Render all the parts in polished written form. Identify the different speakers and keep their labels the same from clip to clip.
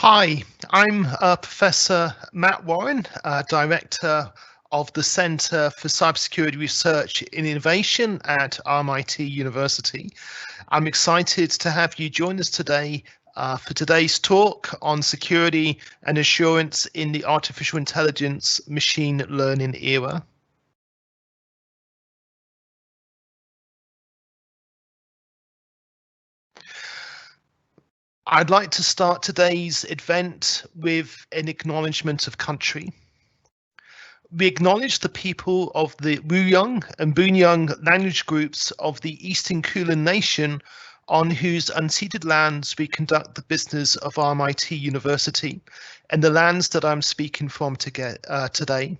Speaker 1: Hi, I'm Professor Matt Warren, Director of the Centre for Cybersecurity Research and Innovation at RMIT University. I'm excited to have you join us today for today's talk on security and assurance in the artificial intelligence machine learning era. I'd like to start today's event with an acknowledgement of country. We acknowledge the people of the Wuyung and Bunyung language groups of the Eastern Kulin Nation on whose unceded lands we conduct the business of RMIT University and the lands that I'm speaking from today.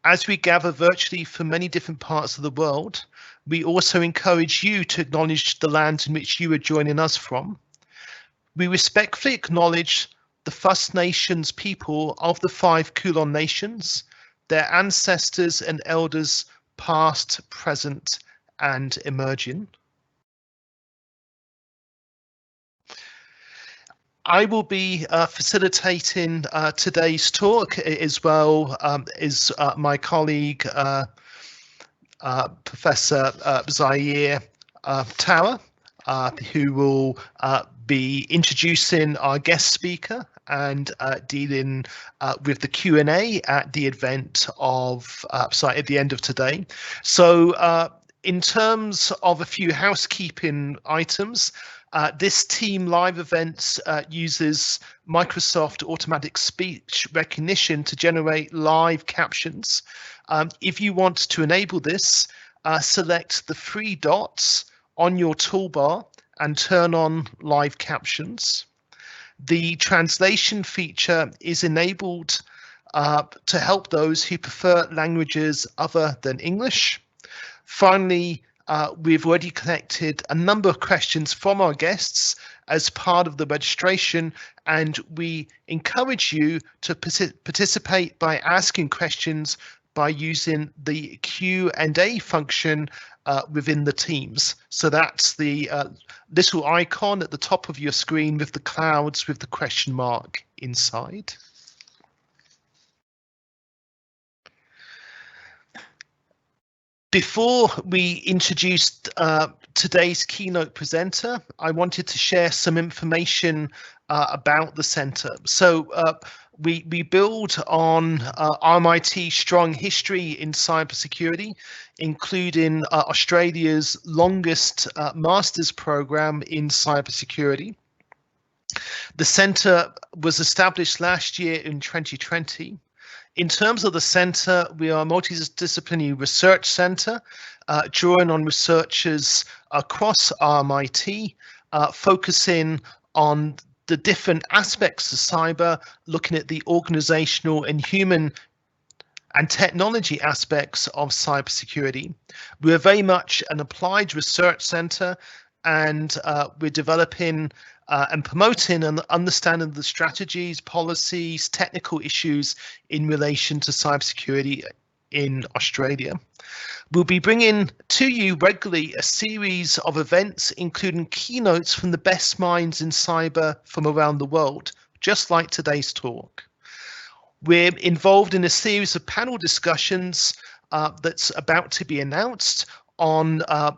Speaker 1: As we gather virtually from many different parts of the world, we also encourage you to acknowledge the lands in which you are joining us from. We respectfully acknowledge the First Nations people of the 5 Kulin Nations, their ancestors and elders past, present, and emerging. I will be facilitating today's talk as well as my colleague, Professor Zaire Tower, who will be introducing our guest speaker and dealing with the Q&A at the event of at the end of today. So in terms of a few housekeeping items, this Team Live event uses Microsoft automatic speech recognition to generate live captions. If you want to enable this, select the 3 dots on your toolbar and turn on live captions. The translation feature is enabled to help those who prefer languages other than English. Finally, we've already collected a number of questions from our guests as part of the registration, and we encourage you to participate by asking questions by using the Q&A function within the Teams. So that's the little icon at the top of your screen with the clouds with the question mark inside. Before we introduced today's keynote presenter, I wanted to share some information about the centre. So we build on RMIT's strong history in cybersecurity, including Australia's longest master's program in cybersecurity. The centre was established last year in 2020. In terms of the centre, we are a multidisciplinary research centre, drawing on researchers across RMIT, focusing on the different aspects of cyber, looking at the organizational and human and technology aspects of cybersecurity. We're very much an applied research centre, and we're developing and promoting and understanding the strategies, policies, technical issues in relation to cybersecurity in Australia. We'll be bringing to you regularly a series of events, including keynotes from the best minds in cyber from around the world, just like today's talk. We're involved in a series of panel discussions that's about to be announced on a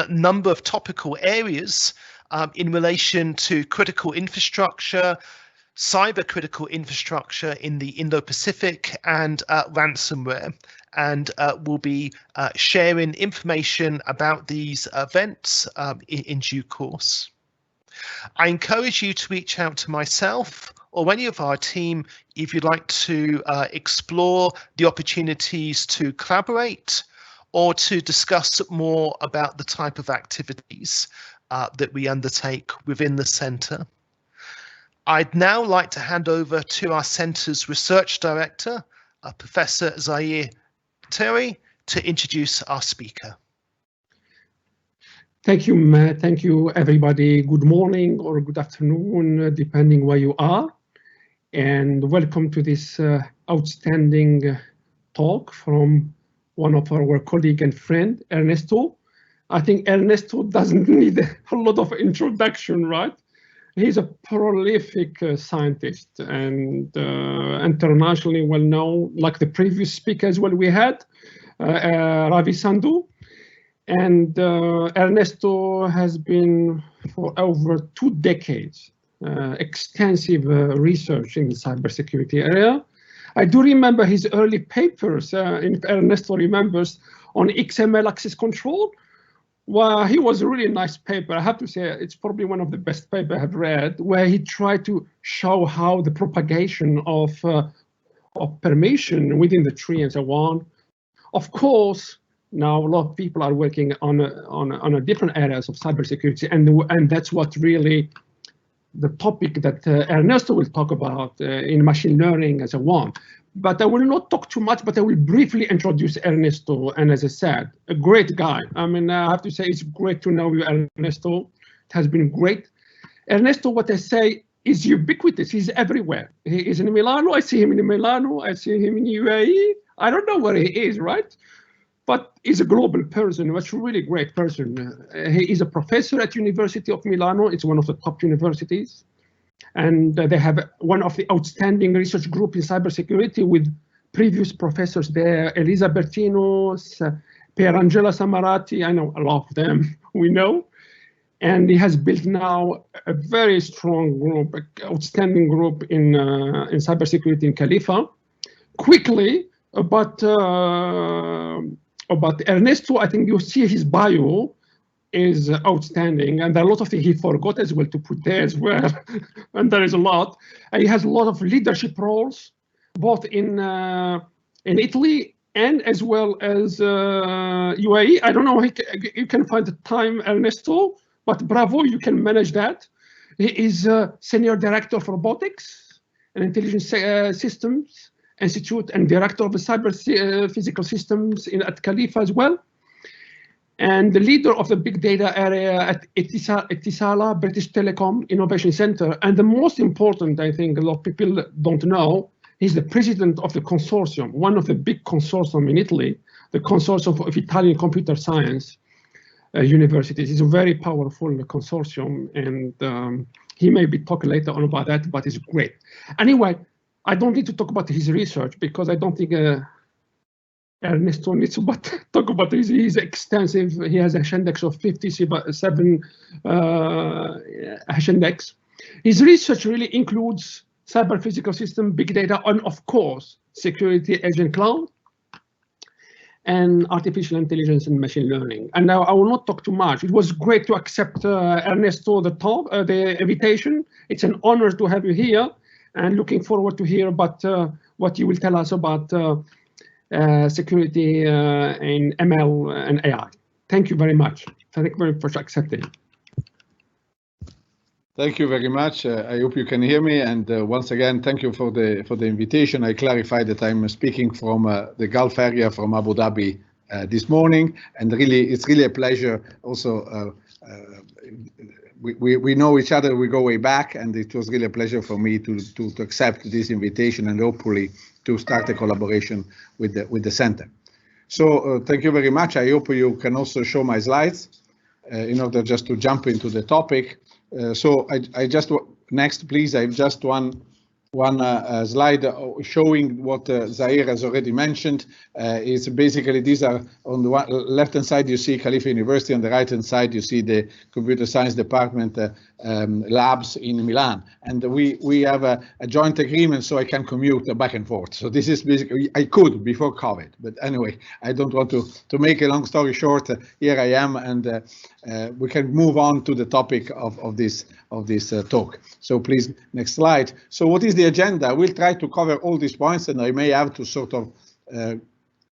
Speaker 1: number of topical areas in relation to critical infrastructure, cyber critical infrastructure in the Indo-Pacific, and ransomware. And we'll be sharing information about these events in due course. I encourage you to reach out to myself or any of our team if you'd like to explore the opportunities to collaborate or to discuss more about the type of activities that we undertake within the centre. I'd now like to hand over to our centre's research director, Professor Zaire Terry, to introduce our speaker.
Speaker 2: Thank you, Matt. Thank you, everybody. Good morning or good afternoon, depending where you are. And welcome to this outstanding talk from one of our colleague and friend, Ernesto. I think Ernesto doesn't need a lot of introduction, right? He's a prolific scientist and internationally well known, like the previous speaker as well we had, Ravi Sandhu. And Ernesto has been for over 2 decades extensive research in the cybersecurity area. I do remember his early papers, if Ernesto remembers, on XML access control. Well, he was a really nice paper. I have to say, it's probably one of the best papers I've read, where he tried to show how the propagation of permission within the tree and so on. Of course, now a lot of people are working on a different areas of cybersecurity, and that's what really the topic that Ernesto will talk about in machine learning and so on. But I will not talk too much, but I will briefly introduce Ernesto. And as I said, a great guy. I mean, I have to say it's great to know you, Ernesto. It has been great. Ernesto, what I say, is ubiquitous. He's everywhere. He is in Milano. I see him in Milano. I see him in UAE. I don't know where he is, right? But he's a global person. He's a really great person. He is a professor at University of Milano. It's one of the top universities. And they have one of the outstanding research group in cybersecurity with previous professors there, Elisa Bertino, Pierangela Samarati. I know a lot of them, we know. And he has built now a very strong group, outstanding group in cybersecurity in Khalifa. Quickly, about Ernesto, I think you see his bio is outstanding, and there are a lot of things he forgot as well to put there as well, and there is a lot. And he has a lot of leadership roles, both in Italy and as well as UAE. I don't know if you can find the time, Ernesto, but bravo, you can manage that. He is Senior Director of Robotics and Intelligence Systems Institute and Director of the Cyber Physical Systems at Khalifa as well. And the leader of the big data area at Etisala, British Telecom Innovation Centre. And the most important, I think a lot of people don't know, he's the president of the consortium, one of the big consortium in Italy, the consortium of Italian computer science universities. It's a very powerful consortium, and he may be talking later on about that, but it's great. Anyway, I don't need to talk about his research because I don't think Ernesto needs to talk about this. He's extensive. He has a hash index of 57 hash index. His research really includes cyber physical system, big data, and of course, security, edge and cloud, and artificial intelligence and machine learning. And now I will not talk too much. It was great to accept Ernesto the invitation. It's an honor to have you here, and looking forward to hear about what you will tell us about security in ML and AI. Thank you very much. Thank you very much for accepting.
Speaker 3: Thank you very much. I hope you can hear me. And once again, thank you for the invitation. I clarify that I'm speaking from the Gulf area from Abu Dhabi this morning, and really, it's really a pleasure. Also, we know each other. We go way back, and it was really a pleasure for me to accept this invitation and hopefully to start a collaboration with the center. So thank you very much. I hope you can also show my slides in order just to jump into the topic. So I just next, please. I have just one slide showing what Zaire has already mentioned. Is basically these are on the left-hand side you see Khalifa University, on the right-hand side you see the computer science department labs in Milan, and we have a joint agreement, so I can commute back and forth. So this is basically, I could before COVID, but anyway, I don't want to make a long story short. Here I am, and we can move on to the topic of this talk. So please, next slide. So what is the agenda? We'll try to cover all these points, and I may have to sort of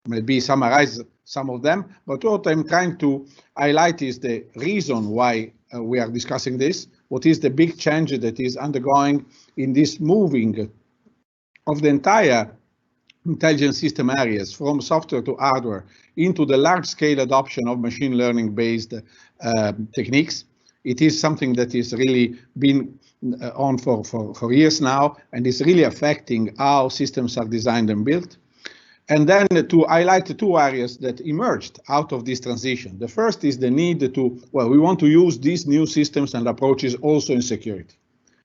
Speaker 3: maybe summarize some of them. But what I'm trying to highlight is the reason why we are discussing this. What is the big change that is undergoing in this moving of the entire intelligent system areas from software to hardware into the large-scale adoption of machine learning-based techniques. It is something that is really been on for years now, and is really affecting how systems are designed and built. And then to highlight the two areas that emerged out of this transition. The first is the need to, well, we want to use these new systems and approaches also in security.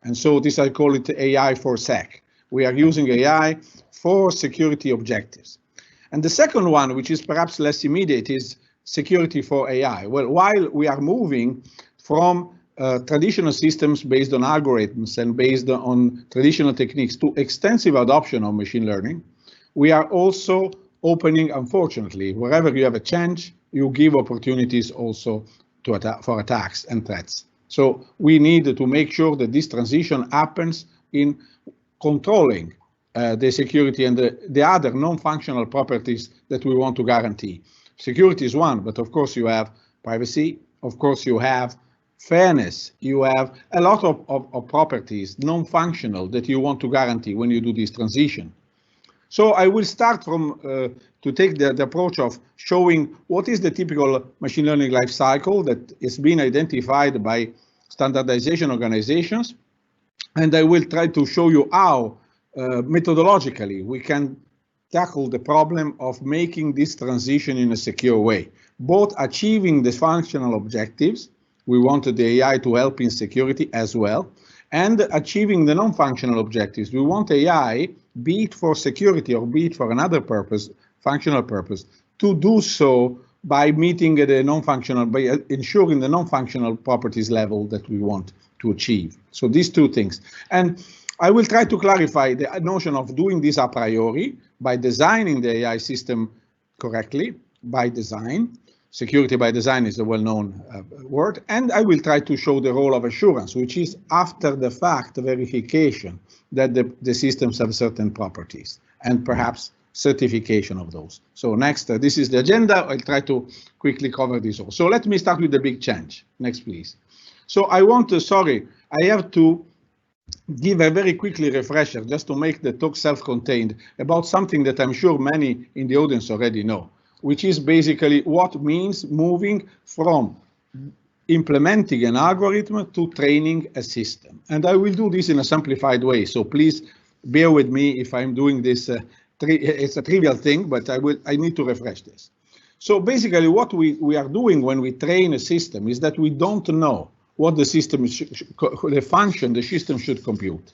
Speaker 3: And so this I call it AI for SEC. We are using AI for security objectives. And the second one, which is perhaps less immediate, is security for AI. Well, while we are moving from traditional systems based on algorithms and based on traditional techniques to extensive adoption of machine learning, we are also opening, unfortunately, wherever you have a change, you give opportunities also for attacks and threats. So we need to make sure that this transition happens in controlling the security and the other non-functional properties that we want to guarantee. Security is one, but of course you have privacy, of course you have fairness, you have a lot of properties, non-functional, that you want to guarantee when you do this transition. So I will start from to take the approach of showing what is the typical machine learning life cycle that is being identified by standardization organizations. And I will try to show you how methodologically we can tackle the problem of making this transition in a secure way, both achieving the functional objectives. We wanted the AI to help in security as well, and achieving the non-functional objectives. We want AI, be it for security or be it for another purpose, functional purpose, to do so by meeting the non-functional, by ensuring the non-functional properties level that we want to achieve. So these two things. And I will try to clarify the notion of doing this a priori by designing the AI system correctly, by design. Security by design is a well-known word. And I will try to show the role of assurance, which is after the fact verification that the systems have certain properties, and perhaps certification of those. So next, this is the agenda. I'll try to quickly cover this all. So let me start with the big change. Next, please. So I want to, I have to give a very quickly refresher just to make the talk self-contained about something that I'm sure many in the audience already know, which is basically what means moving from implementing an algorithm to training a system. And I will do this in a simplified way, so please bear with me if I'm doing this. It's a trivial thing, but I need to refresh this. So basically what we are doing when we train a system is that we don't know what the system, the function the system should compute.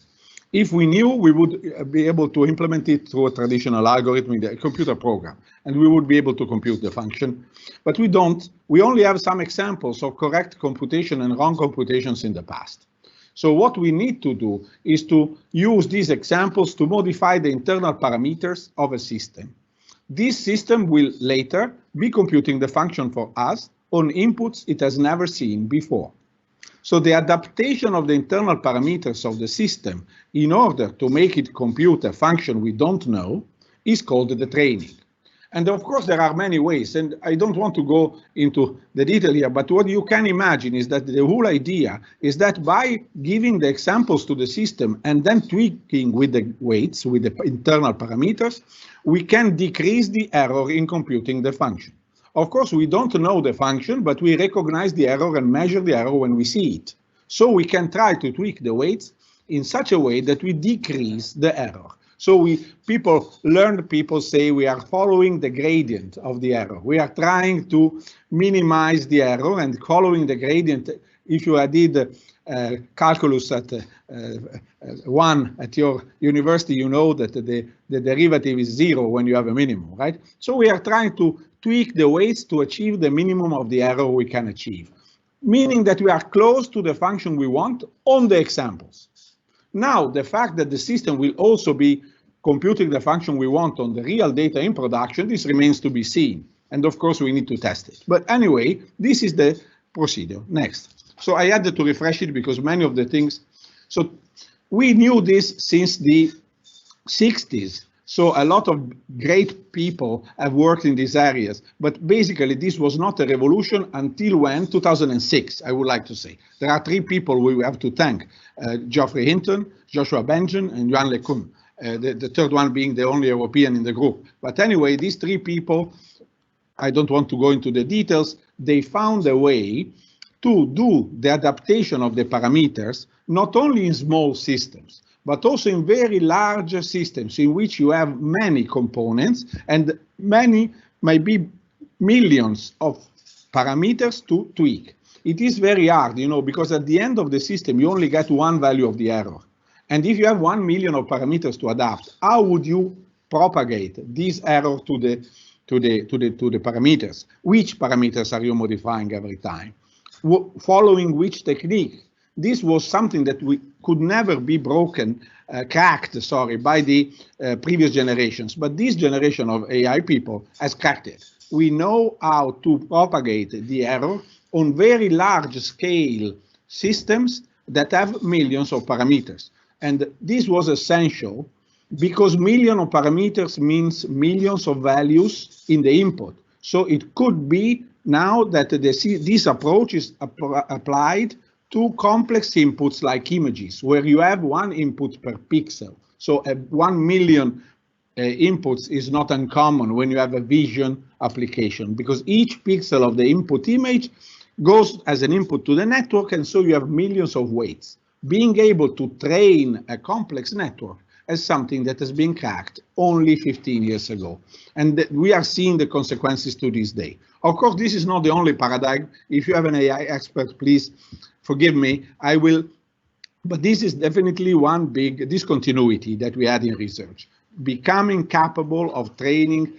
Speaker 3: If we knew, we would be able to implement it through a traditional algorithm in the computer program, and we would be able to compute the function. But we don't. We only have some examples of correct computation and wrong computations in the past. So what we need to do is to use these examples to modify the internal parameters of a system. This system will later be computing the function for us on inputs it has never seen before. So the adaptation of the internal parameters of the system in order to make it compute a function we don't know is called the training. And of course, there are many ways, and I don't want to go into the detail here, but what you can imagine is that the whole idea is that by giving the examples to the system and then tweaking with the weights, with the internal parameters, we can decrease the error in computing the function. Of course, we don't know the function, but we recognize the error and measure the error when we see it. So we can try to tweak the weights in such a way that we decrease the error. So people say we are following the gradient of the error. We are trying to minimize the error and following the gradient. If you did calculus at 1 at your university, you know that the derivative is 0 when you have a minimum, right? So we are trying to tweak the weights to achieve the minimum of the error we can achieve, meaning that we are close to the function we want on the examples. Now, the fact that the system will also be computing the function we want on the real data in production, this remains to be seen. And of course, we need to test it. But anyway, this is the procedure. Next. So I had to refresh it because many of the things, so we knew this since the 60s. So a lot of great people have worked in these areas, but basically this was not a revolution until when? 2006, I would like to say. There are 3 people we have to thank, Geoffrey Hinton, Joshua Benjamin, and Yuan LeCun, the third one being the only European in the group. But anyway, these 3 people, I don't want to go into the details, they found a way to do the adaptation of the parameters, not only in small systems, but also in very large systems in which you have many components and many, maybe millions of parameters to tweak. it is very hard, because at the end of the system, you only get one value of the error. And if you have 1 million of parameters to adapt, how would you propagate this error to the parameters? Which parameters are you modifying every time? Following which technique? This was something that we could never be cracked by the previous generations, but this generation of AI people has cracked it. We know how to propagate the error on very large scale systems that have millions of parameters. And this was essential because million of parameters means millions of values in the input. So it could be now that this approach is applied to complex inputs like images, where you have one input per pixel. So 1 million inputs is not uncommon when you have a vision application, because each pixel of the input image goes as an input to the network, and so you have millions of weights. Being able to train a complex network as something that has been cracked only 15 years ago. And we are seeing the consequences to this day. Of course, this is not the only paradigm. If you have an AI expert, please forgive me, I will. But this is definitely one big discontinuity that we had in research. Becoming capable of training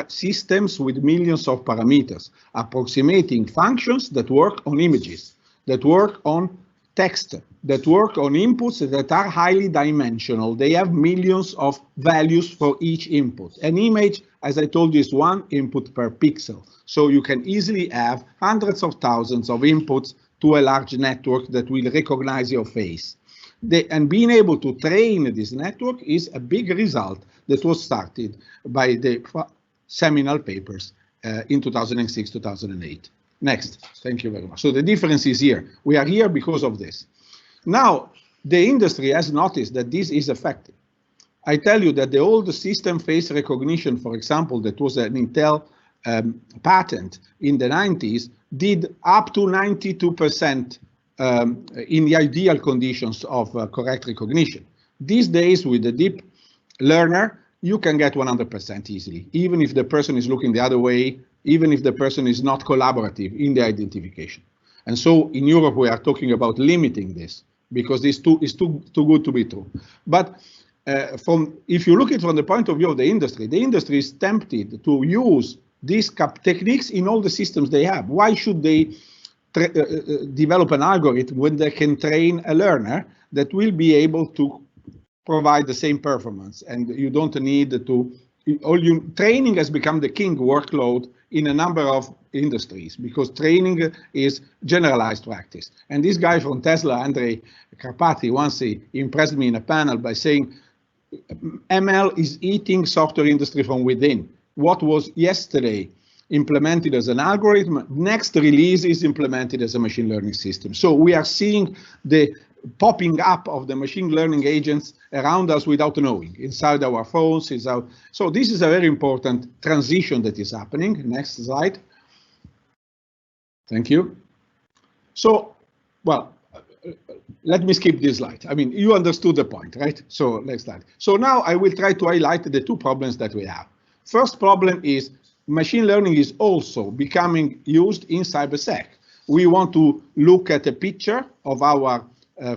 Speaker 3: systems with millions of parameters, approximating functions that work on images, that work on text, that work on inputs that are highly dimensional. They have millions of values for each input. An image, as I told you, is one input per pixel. So you can easily have hundreds of thousands of inputs to a large network that will recognize your face. And being able to train this network is a big result that was started by the seminal papers in 2006, 2008. Next, thank you very much. So the difference is here. We are here because of this. Now, the industry has noticed that this is effective. I tell you that the old system face recognition, for example, that was an Intel patent in the 90s, did up to 92% in the ideal conditions of correct recognition. These days, with the deep learner, you can get 100% easily, even if the person is looking the other way, even if the person is not collaborative in the identification. And so in Europe, we are talking about limiting this because this is too good to be true. But if you look at it from the point of view of the industry is tempted to use these techniques in all the systems they have. Why should they develop an algorithm when they can train a learner that will be able to provide the same performance? And you don't need to, training has become the king workload in a number of industries because training is generalized practice. And this guy from Tesla, Andrej Karpathy, once he impressed me in a panel by saying, ML is eating software industry from within. What was yesterday implemented as an algorithm, next release is implemented as a machine learning system. So we are seeing the popping up of the machine learning agents around us without knowing, inside our phones. So this is a very important transition that is happening. Next slide. Thank you. So, well, let me skip this slide. I mean, you understood the point, right? So next slide. So now I will try to highlight the two problems that we have. First problem is machine learning is also becoming used in cybersec. We want to look at a picture of our,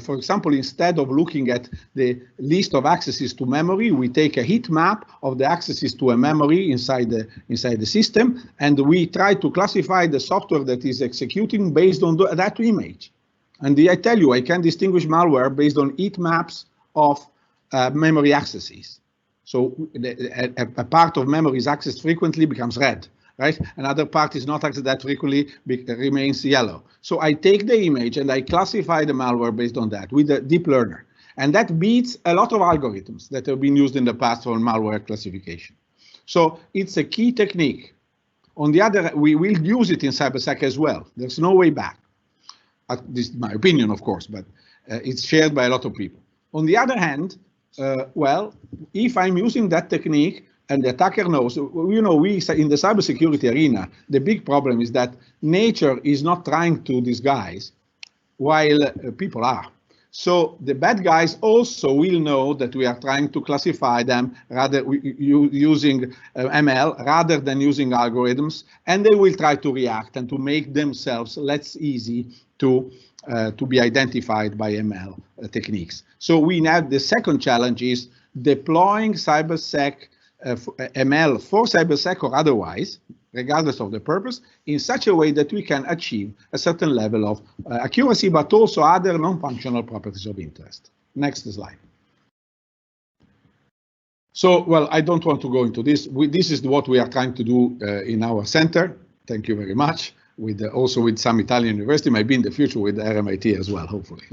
Speaker 3: for example, instead of looking at the list of accesses to memory, we take a heat map of the accesses to a memory inside the system, and we try to classify the software that is executing based on that image. And I tell you, I can distinguish malware based on heat maps of memory accesses. So a part of memory is accessed frequently becomes red, right? Another part is not accessed that frequently, remains yellow. So I take the image and I classify the malware based on that with a deep learner. And that beats a lot of algorithms that have been used in the past for malware classification. So it's a key technique. On the other, we will use it in cybersec as well. There's no way back. This is my opinion, of course, but it's shared by a lot of people. On the other hand, well, if I'm using that technique and the attacker knows, you know, we in the cybersecurity arena, the big problem is that nature is not trying to disguise while people are. So the bad guys also will know that we are trying to classify them rather using ML rather than using algorithms, and they will try to react and to make themselves less easy to be identified by ML techniques. So we have the second challenge is deploying cybersec ML for cybersec or otherwise, regardless of the purpose, in such a way that we can achieve a certain level of accuracy, but also other non-functional properties of interest. Next slide. So, well, I don't want to go into this. This is what we are trying to do in our center. Thank you very much. Also with some Italian university, maybe in the future with RMIT as well, hopefully.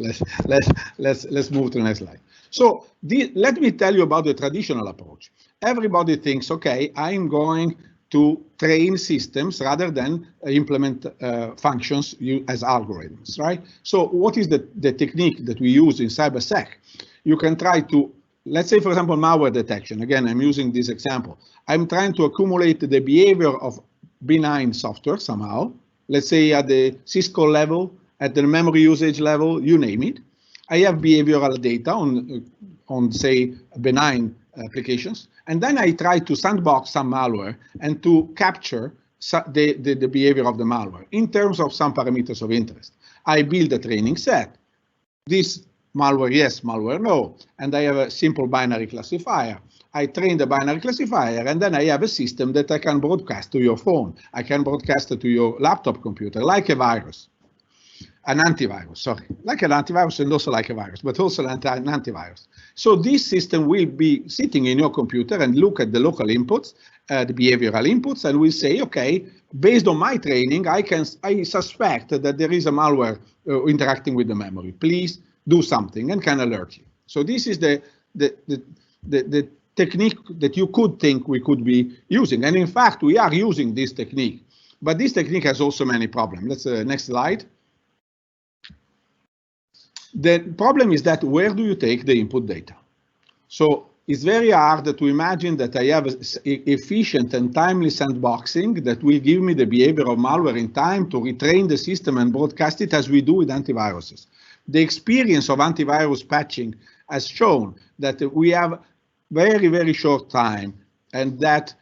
Speaker 3: Let's move to the next slide. So let me tell you about the traditional approach. Everybody thinks, okay, I'm going to train systems rather than implement functions as algorithms, right? So what is the technique that we use in cybersec? You can try to, let's say, for example, malware detection. Again, I'm using this example. I'm trying to accumulate the behavior of benign software somehow. Let's say at the syscall level, at the memory usage level, you name it. I have behavioral data on say, benign applications, and then I try to sandbox some malware and to capture the behavior of the malware in terms of some parameters of interest. I build a training set. This malware yes, malware no, and I have a simple binary classifier. I train the binary classifier, and then I have a system that I can broadcast to your phone. I can broadcast it to your laptop computer, like a virus. An antivirus, sorry, like an antivirus and also like a virus, but also an antivirus. So this system will be sitting in your computer and look at the local inputs, the behavioral inputs, and will say, okay, based on my training, I suspect that there is a malware interacting with the memory. Please do something, and can alert you. So this is the technique that you could think we could be using, and in fact, we are using this technique. But this technique has also many problems. Let's next slide. The problem is that where do you take the input data? So it's very hard to imagine that I have efficient and timely sandboxing that will give me the behavior of malware in time to retrain the system and broadcast it as we do with antiviruses. The experience of antivirus patching has shown that we have very, very short time, and that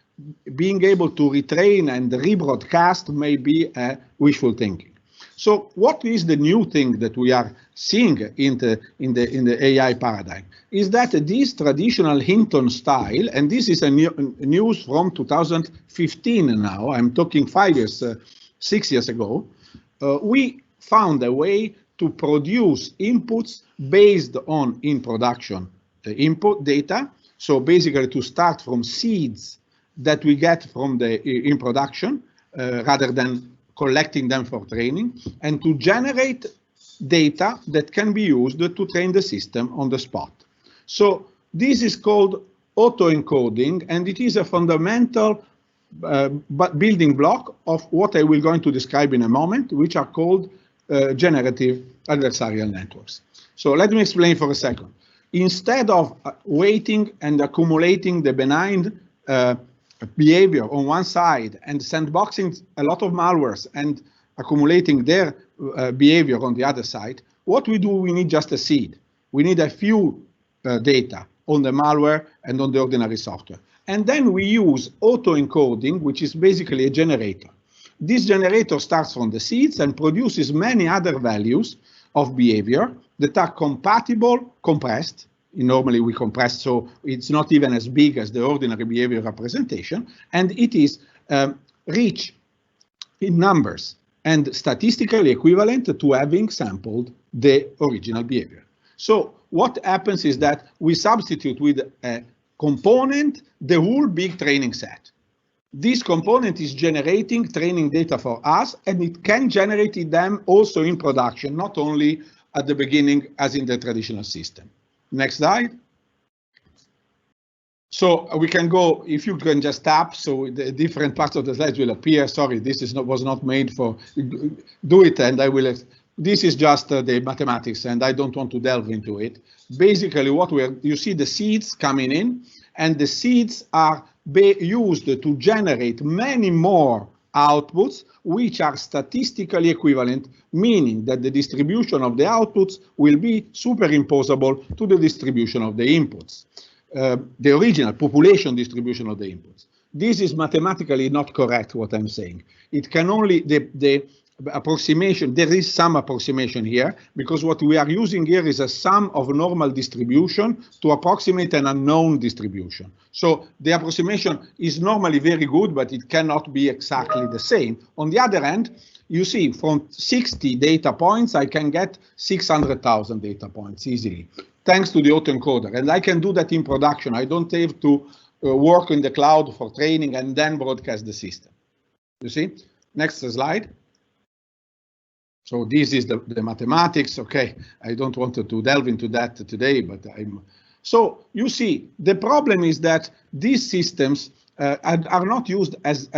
Speaker 3: being able to retrain and rebroadcast may be wishful thinking. So what is the new thing that we are seeing in the AI paradigm is that this traditional Hinton style, and this is a news from 2015 now, I'm talking 6 years ago, we found a way to produce inputs based on in production input data. So basically to start from seeds that we get from the in production rather than collecting them for training, and to generate data that can be used to train the system on the spot. So this is called autoencoding, and it is a fundamental building block of what I will going to describe in a moment, which are called generative adversarial networks. So let me explain for a second. Instead of waiting and accumulating the benign behavior on one side and sandboxing a lot of malwares and accumulating their behavior on the other side, what we do, we need just a seed. We need a few data on the malware and on the ordinary software. And then we use autoencoding, which is basically a generator. This generator starts from the seeds and produces many other values of behavior that are compatible, compressed. Normally we compress, so it's not even as big as the ordinary behavior representation, and it is rich in numbers and statistically equivalent to having sampled the original behavior. So what happens is that we substitute with a component the whole big training set. This component is generating training data for us, and it can generate them also in production, not only at the beginning as in the traditional system. Next slide. So we can go, if you can just tap, so the different parts of the slides will appear. Sorry, this is was not made for, do it, and I will, this is just the mathematics, and I don't want to delve into it. Basically, what you see the seeds coming in, and the seeds are used to generate many more outputs which are statistically equivalent, meaning that the distribution of the outputs will be superimposable to the distribution of the inputs, the original population distribution of the inputs. This is mathematically not correct, what I'm saying. It can only, the approximation, there is some approximation here, because what we are using here is a sum of normal distribution to approximate an unknown distribution. So the approximation is normally very good, but it cannot be exactly the same. On the other hand, you see, from 60 data points, I can get 600,000 data points easily, thanks to the autoencoder. And I can do that in production. I don't have to work in the cloud for training and then broadcast the system. You see? Next slide. So this is the mathematics. Okay, I don't want to delve into that today, but so you see, the problem is that these systems are not used as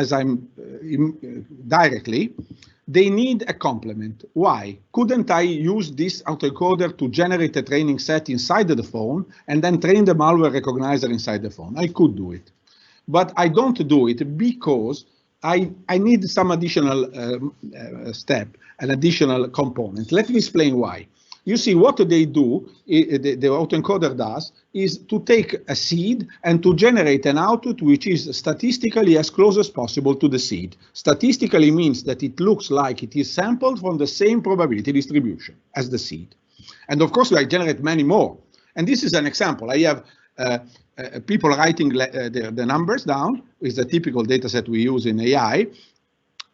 Speaker 3: directly. They need a complement. Why? Couldn't I use this autoencoder to generate a training set inside the phone and then train the malware recognizer inside the phone? I could do it, but I don't do it because I need some additional step, an additional component. Let me explain why. You see, what they do, the autoencoder does, is to take a seed and to generate an output which is statistically as close as possible to the seed. Statistically means that it looks like it is sampled from the same probability distribution as the seed. And of course, I generate many more. And this is an example. I have people writing the numbers down, is a typical data set we use in AI.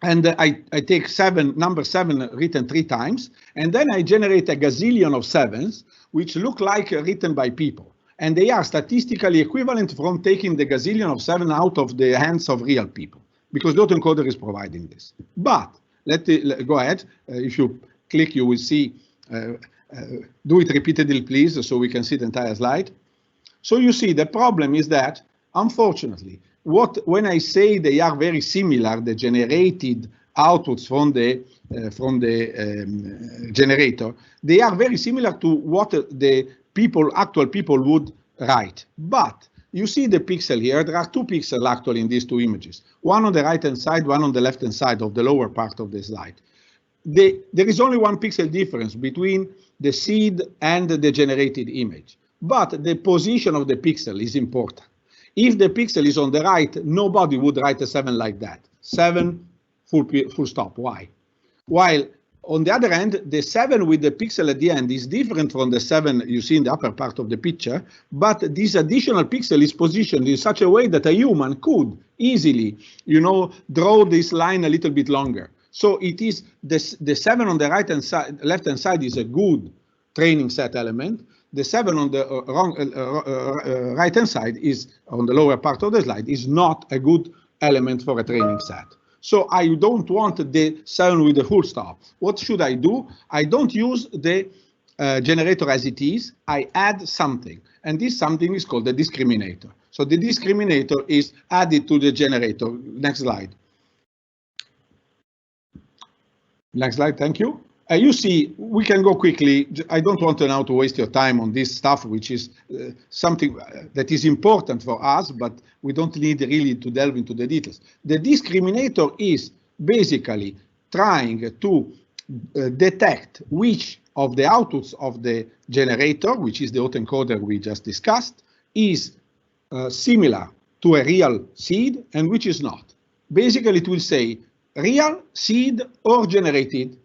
Speaker 3: And I take number 7 written 3 times, and then I generate a gazillion of 7s, which look like written by people. And they are statistically equivalent from taking the gazillion of 7 out of the hands of real people, because the autoencoder is providing this. But let go ahead. If you click, you will see, do it repeatedly, please, so we can see the entire slide. So you see, the problem is that, unfortunately, when I say they are very similar, the generated outputs from the generator, they are very similar to what the actual people would write. But you see the pixel here. There are 2 pixels actually in these 2 images. One on the right-hand side, one on the left-hand side of the lower part of the slide. There is only 1 pixel difference between the seed and the generated image. But the position of the pixel is important. If the pixel is on the right, nobody would write a 7 like that. 7, full stop. Why? While on the other hand, the 7 with the pixel at the end is different from the 7 you see in the upper part of the picture, but this additional pixel is positioned in such a way that a human could easily, draw this line a little bit longer. So it is the 7 on the left-hand side is a good training set element. The 7 on the right-hand side is, on the lower part of the slide, is not a good element for a training set. So I don't want the 7 with the full stop. What should I do? I don't use the generator as it is. I add something. And this something is called the discriminator. So the discriminator is added to the generator. Next slide. Next slide, thank you. You see, we can go quickly. I don't want now to waste your time on this stuff, which is something that is important for us, but we don't need really to delve into the details. The discriminator is basically trying to detect which of the outputs of the generator, which is the autoencoder we just discussed, is similar to a real seed and which is not. Basically, it will say real, seed, or generated,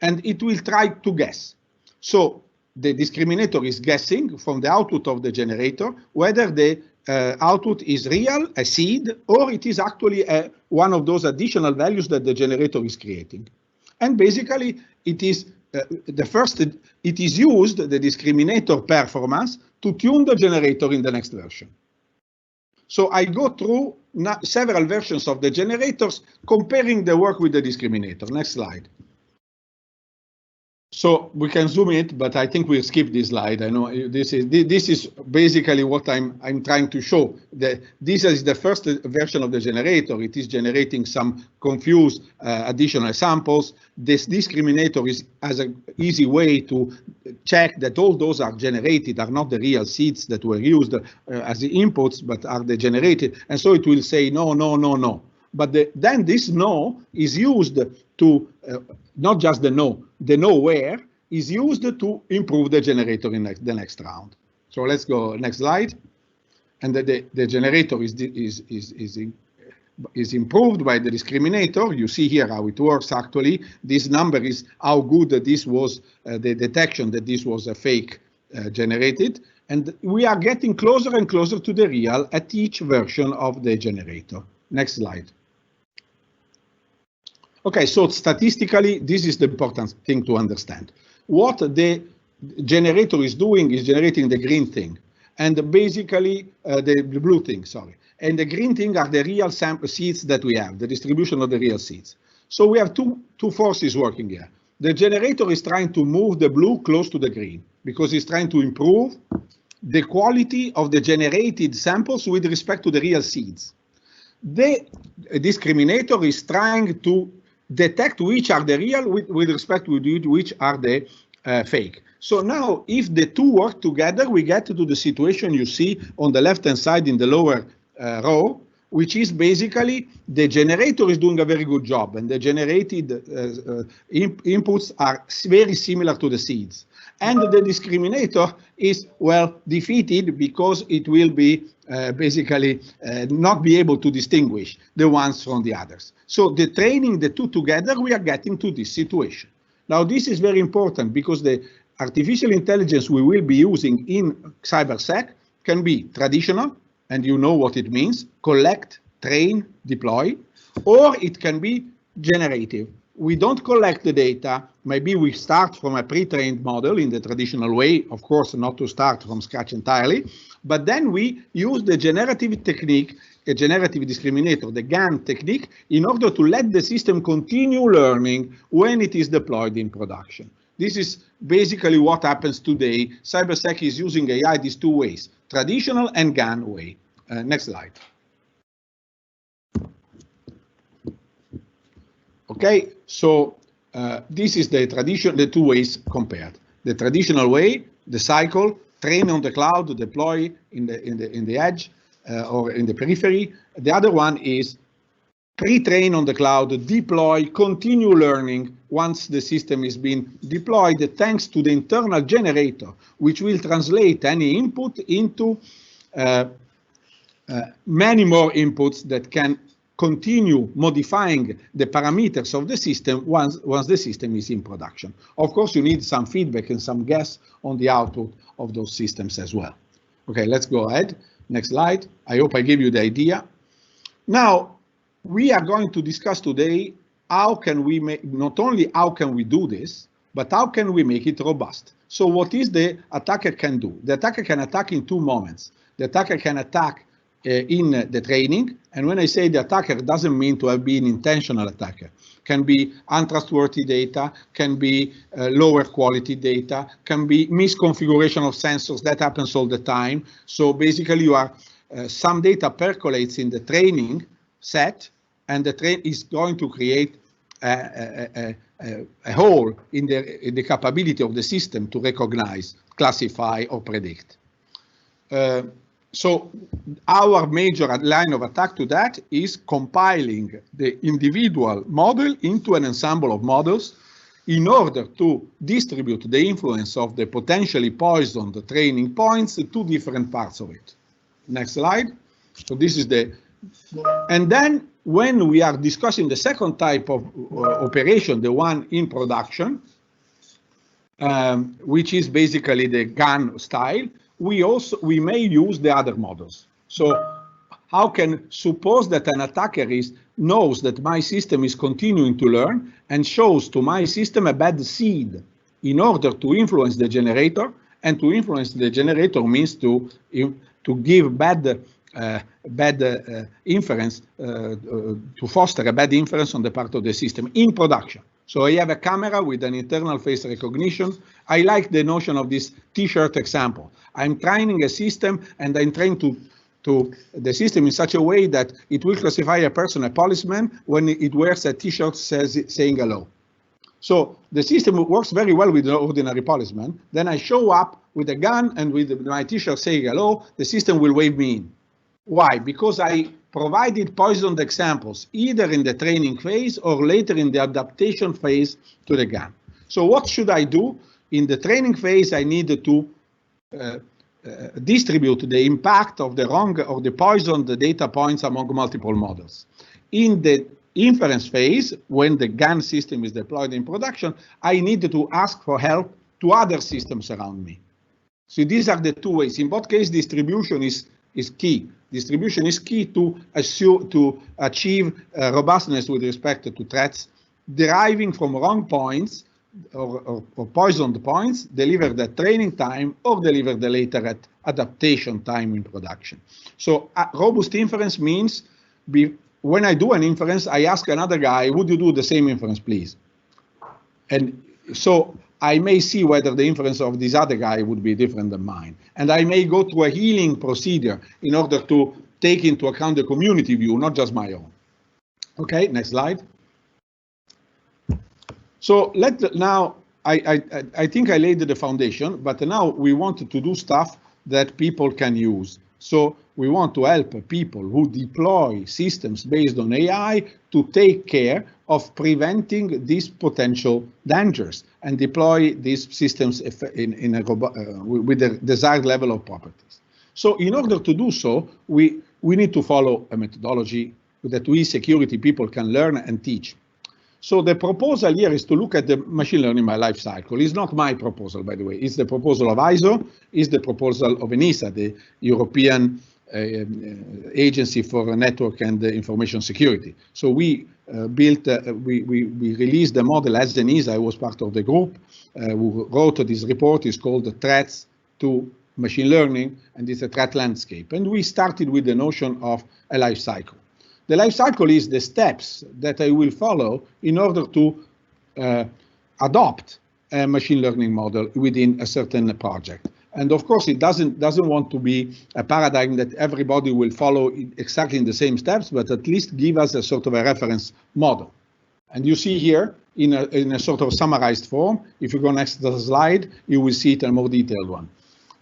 Speaker 3: and it will try to guess. So the discriminator is guessing from the output of the generator whether the output is real, a seed, or it is actually one of those additional values that the generator is creating. And basically, it is it is used, the discriminator performance, to tune the generator in the next version. So I go through several versions of the generators, comparing the work with the discriminator. Next slide. So we can zoom it, but I think we'll skip this slide. I know this is basically what I'm trying to show. This is the first version of the generator. It is generating some confused additional samples. This discriminator has an easy way to check that all those are generated, are not the real seeds that were used as the inputs, but are the generated. And so it will say no, no, no, no. but then this no is used to, not just the no where is used to improve the generator in the next round. So let's go next slide. And the generator is improved by the discriminator. You see here how it works actually. This number is how good this was, the detection that this was a fake generated. And we are getting closer and closer to the real at each version of the generator. Next slide. Okay, so statistically, this is the important thing to understand. What the generator is doing is generating the green thing, and basically the blue thing, sorry. And the green thing are the real sample seeds that we have, the distribution of the real seeds. So we have two forces working here. The generator is trying to move the blue close to the green because it's trying to improve the quality of the generated samples with respect to the real seeds. The discriminator is trying to detect which are the real with respect to which are the fake. So now, if the two work together, we get to the situation you see on the left-hand side in the lower row, which is basically the generator is doing a very good job, and the generated inputs are very similar to the seeds. And the discriminator is, well, defeated because it will be basically not be able to distinguish the ones from the others. So the training the two together, we are getting to this situation. Now, this is very important because the artificial intelligence we will be using in CyberSec can be traditional, and you know what it means, collect, train, deploy, or it can be generative. We don't collect the data. Maybe we start from a pre-trained model in the traditional way, of course, not to start from scratch entirely, but then we use the generative technique, a generative discriminator, the GAN technique, in order to let the system continue learning when it is deployed in production. This is basically what happens today. CyberSec is using AI these two ways, traditional and GAN way. Next slide. Okay, so this is the two ways compared. The traditional way, the cycle, train on the cloud, deploy in the edge or in the periphery. The other one is pre-train on the cloud, deploy, continue learning once the system is being deployed, thanks to the internal generator, which will translate any input into many more inputs that can continue modifying the parameters of the system once the system is in production. Of course, you need some feedback and some guess on the output of those systems as well. Okay, let's go ahead. Next slide. I hope I gave you the idea. Now, we are going to discuss today how can we make, not only how can we do this, but how can we make it robust. So what is the attacker can do? The attacker can attack in two moments. The attacker can attack in the training, and when I say the attacker, it doesn't mean to have been intentional attacker. Can be untrustworthy data, can be lower quality data, can be misconfiguration of sensors. That happens all the time. So basically you are, some data percolates in the training set, and the train is going to create a hole in the capability of the system to recognize, classify, or predict. So our major line of attack to that is compiling the individual model into an ensemble of models in order to distribute the influence of the potentially poisoned training points to different parts of it. Next slide. So this is the, and then when we are discussing the second type of operation, the one in production, which is basically the GAN style, we may use the other models. So how can suppose that an attacker knows that my system is continuing to learn and shows to my system a bad seed in order to influence the generator, and to influence the generator means to give bad inference, to foster a bad inference on the part of the system in production. So I have a camera with an internal face recognition. I like the notion of this T-shirt example. I'm training a system, and I'm trying to the system in such a way that it will classify a person, a policeman, when it wears a T-shirt saying hello. So the system works very well with the ordinary policeman. Then I show up with a gun and with my T-shirt saying hello, the system will wave me in. Why? Because I provided poisoned examples either in the training phase or later in the adaptation phase to the GAN. So what should I do? In the training phase, I needed to distribute the impact of the wrong or the poisoned data points among multiple models. In the inference phase, when the GAN system is deployed in production, I needed to ask for help to other systems around me. So these are the two ways. In both cases, distribution is key. Distribution is key to achieve robustness with respect to threats deriving from wrong points or poisoned points, deliver the training time or deliver the later at adaptation time in production. So robust inference means when I do an inference, I ask another guy, would you do the same inference, please? And so I may see whether the inference of this other guy would be different than mine. And I may go through a healing procedure in order to take into account the community view, not just my own. Okay, next slide. So now I think I laid the foundation, but now we want to do stuff that people can use. So we want to help people who deploy systems based on AI to take care of preventing these potential dangers and deploy these systems with the desired level of properties. So in order to do so, we need to follow a methodology that we security people can learn and teach. So the proposal here is to look at the machine learning by life cycle. It's not my proposal, by the way. It's the proposal of ISO, it's the proposal of ENISA, the European Agency for Network and Information Security. So we we released the model as ENISA. I was part of the group who wrote this report. It's called Threats to Machine Learning, and it's a threat landscape. And we started with the notion of a life cycle. The life cycle is the steps that I will follow in order to adopt a machine learning model within a certain project. And of course, it doesn't want to be a paradigm that everybody will follow exactly in the same steps, but at least give us a sort of a reference model. And you see here in a sort of summarized form. If you go next to the slide, you will see it in a more detailed one.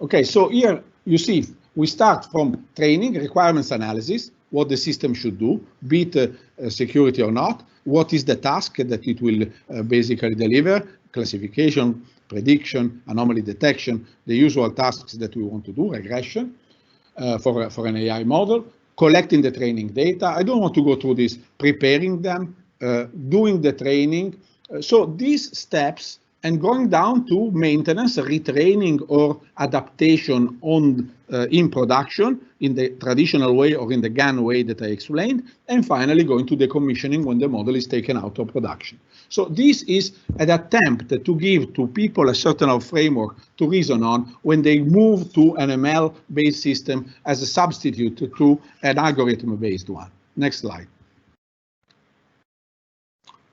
Speaker 3: Okay, so here you see we start from training, requirements analysis, what the system should do, be it security or not, what is the task that it will basically deliver, classification, prediction, anomaly detection, the usual tasks that we want to do, regression for an AI model, collecting the training data. I don't want to go through this, preparing them, doing the training. So these steps and going down to maintenance, retraining or adaptation on in production in the traditional way or in the GAN way that I explained, and finally going to decommissioning when the model is taken out of production. So this is an attempt to give to people a certain framework to reason on when they move to an ML-based system as a substitute to an algorithm-based one. Next slide.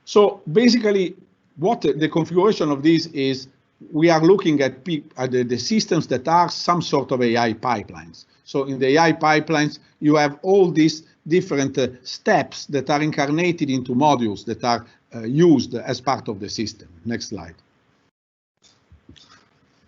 Speaker 3: So basically, what the configuration of this is, we are looking at the systems that are some sort of AI pipelines. So in the AI pipelines, you have all these different steps that are incarnated into modules that are used as part of the system. Next slide.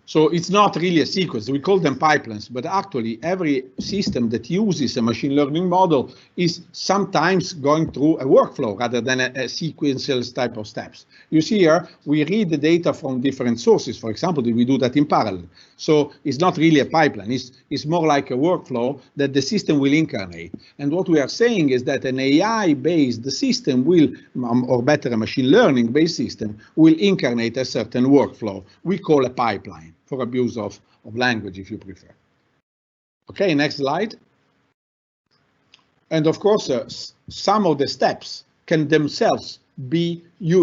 Speaker 3: So it's not really a sequence. We call them pipelines, but actually every system that uses a machine learning model is sometimes going through a workflow rather than a sequential type of steps. You see here, we read the data from different sources. For example, we do that in parallel. So it's not really a pipeline. It's more like a workflow that the system will incarnate. And what we are saying is that an AI-based system will, or better, a machine learning-based system will incarnate a certain workflow we call a pipeline, for abuse of language, if you prefer. Okay, next slide. And of course, some of the steps can themselves be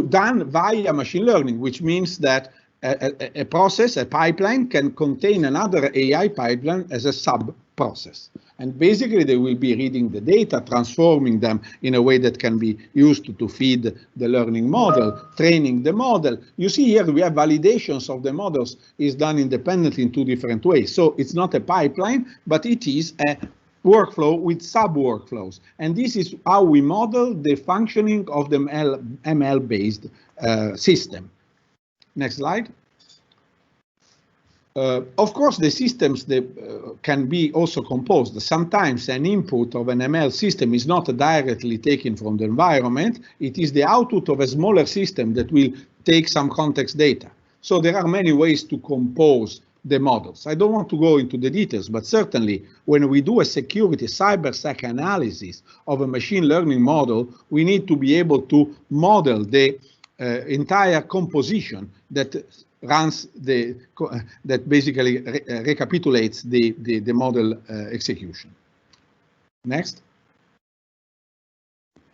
Speaker 3: done via machine learning, which means that a process, a pipeline, can contain another AI pipeline as a sub-process. And basically, they will be reading the data, transforming them in a way that can be used to feed the learning model, training the model. You see here, we have validations of the models is done independently in two different ways. So it's not a pipeline, but it is a workflow with sub-workflows. And this is how we model the functioning of the ML-based system. Next slide. Of course, the systems can be also composed. Sometimes an input of an ML system is not directly taken from the environment. It is the output of a smaller system that will take some context data. So there are many ways to compose the models. I don't want to go into the details, but certainly when we do a security cybersec analysis of a machine learning model, we need to be able to model the entire composition that runs that basically recapitulates the model execution. Next.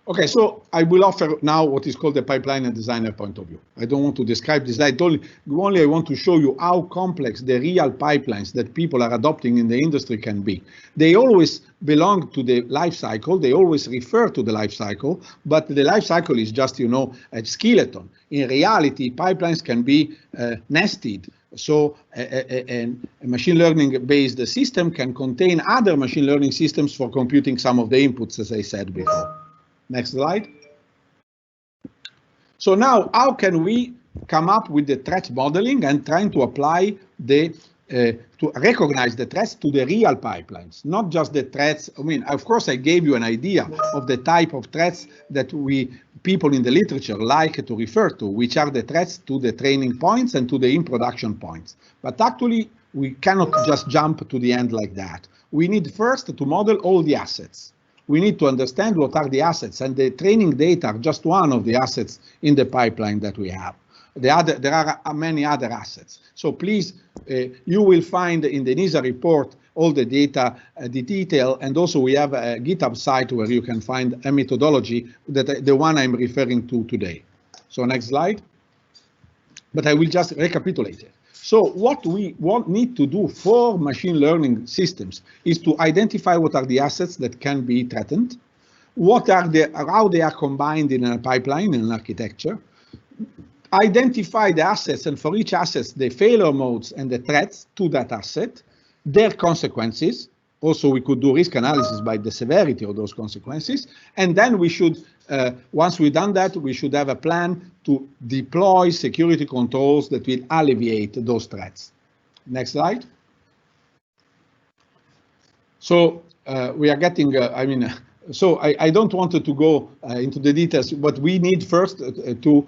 Speaker 3: Okay, so I will offer now what is called the pipeline and designer point of view. I don't want to describe this slide, only I want to show you how complex the real pipelines that people are adopting in the industry can be. They always belong to the life cycle, they always refer to the life cycle, but the life cycle is just, you know, a skeleton. In reality, pipelines can be nested. So a machine learning based system can contain other machine learning systems for computing some of the inputs, as I said before. Next slide. So now, how can we come up with the threat modeling and trying to apply the to recognize the threats to the real pipelines, not just the threats. I mean, of course, I gave you an idea of the type of threats that people in the literature like to refer to, which are the threats to the training points and to the in-production points. But actually, we cannot just jump to the end like that. We need first to model all the assets. We need to understand what are the assets, and the training data are just one of the assets in the pipeline that we have. There are many other assets. So please, you will find in the NISA report all the data, the detail, and also we have a GitHub site where you can find a methodology, that the one I'm referring to today. So next slide. But I will just recapitulate it. So what we need to do for machine learning systems is to identify what are the assets that can be threatened, how they are combined in a pipeline, in an architecture, identify the assets, and for each asset, the failure modes and the threats to that asset, their consequences. Also, we could do risk analysis by the severity of those consequences. And then we should, once we've done that, we should have a plan to deploy security controls that will alleviate those threats. Next slide. So we are getting, so I don't want to go into the details, but we need first to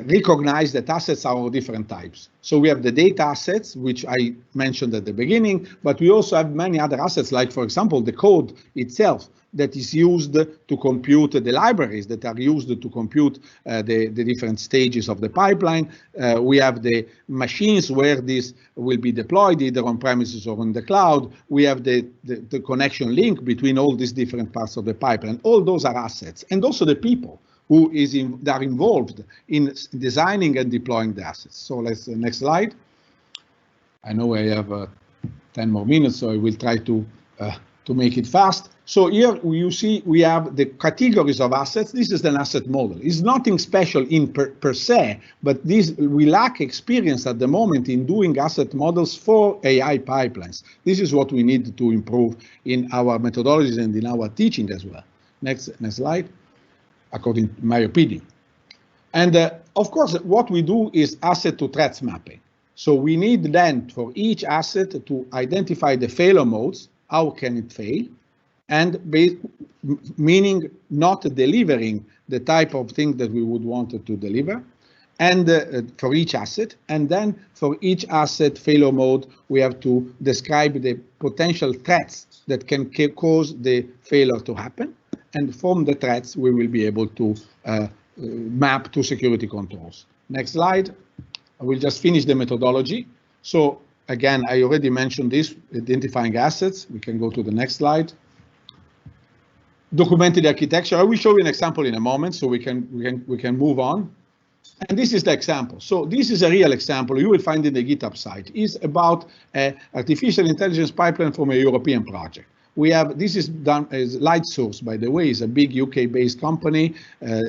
Speaker 3: recognize that assets are of different types. So we have the data assets, which I mentioned at the beginning, but we also have many other assets, like, for example, the code itself that is used to compute the libraries that are used to compute the different stages of the pipeline. We have the machines where this will be deployed, either on premises or on the cloud. We have the connection link between all these different parts of the pipeline. All those are assets, and also the people who are involved in designing and deploying the assets. So let's next slide. I know I have 10 more minutes, so I will try to make it fast. So here you see we have the categories of assets. This is an asset model. It's nothing special in per se, but we lack experience at the moment in doing asset models for AI pipelines. This is what we need to improve in our methodologies and in our teaching as well. Next slide. According to my opinion. And of course, what we do is asset to threats mapping. So we need then for each asset to identify the failure modes, how can it fail, and meaning not delivering the type of thing that we would want it to deliver, and for each asset. And then for each asset failure mode, we have to describe the potential threats that can cause the failure to happen. And from the threats, we will be able to map to security controls. Next slide. I will just finish the methodology. So again, I already mentioned this, identifying assets. We can go to the next slide. Documented architecture. I will show you an example in a moment, so we can move on. And this is the example. So this is a real example. You will find in the GitHub site. It's about an artificial intelligence pipeline from a European project. We have, this is done as LightSource, by the way, is a big UK-based company,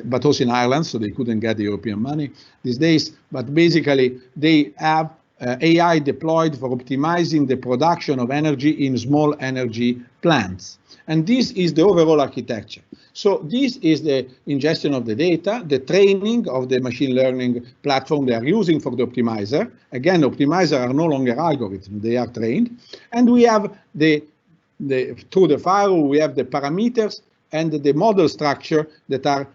Speaker 3: but also in Ireland, so they couldn't get the European money these days. But basically, they have AI deployed for optimizing the production of energy in small energy plants. And this is the overall architecture. So this is the ingestion of the data, the training of the machine learning platform they are using for the optimizer. Again, optimizer are no longer algorithms, they are trained. And we have through the firewall, we have the parameters and the model structure that are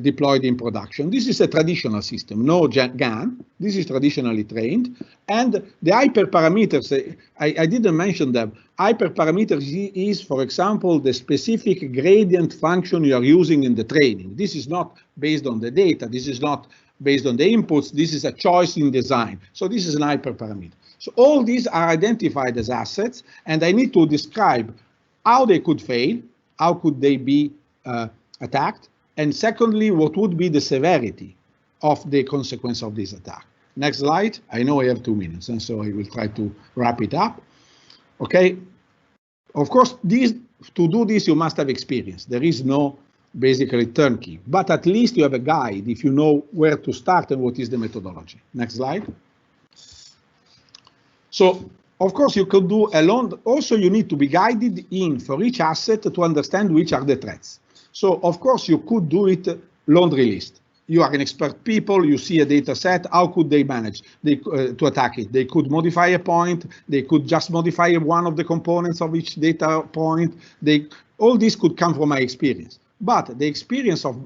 Speaker 3: deployed in production. This is a traditional system, no GAN. This is traditionally trained. And the hyperparameters, I didn't mention them. Hyperparameters is, for example, the specific gradient function you are using in the training. This is not based on the data. This is not based on the inputs. This is a choice in design. So this is an hyperparameter. So all these are identified as assets, and I need to describe how they could fail, how could they be attacked, and secondly, what would be the severity of the consequence of this attack. Next slide. I know I have 2 minutes, and so I will try to wrap it up. Okay. Of course, to do this, you must have experience. There is no basically turnkey, but at least you have a guide if you know where to start and what is the methodology. Next slide. So, of course, you could do alone. Also, you need to be guided in for each asset to understand which are the threats. So, of course, you could do it laundry list. You are an expert people, you see a data set, how could they manage to attack it? They could modify a point, they could just modify one of the components of each data point. All this could come from my experience. But the experience of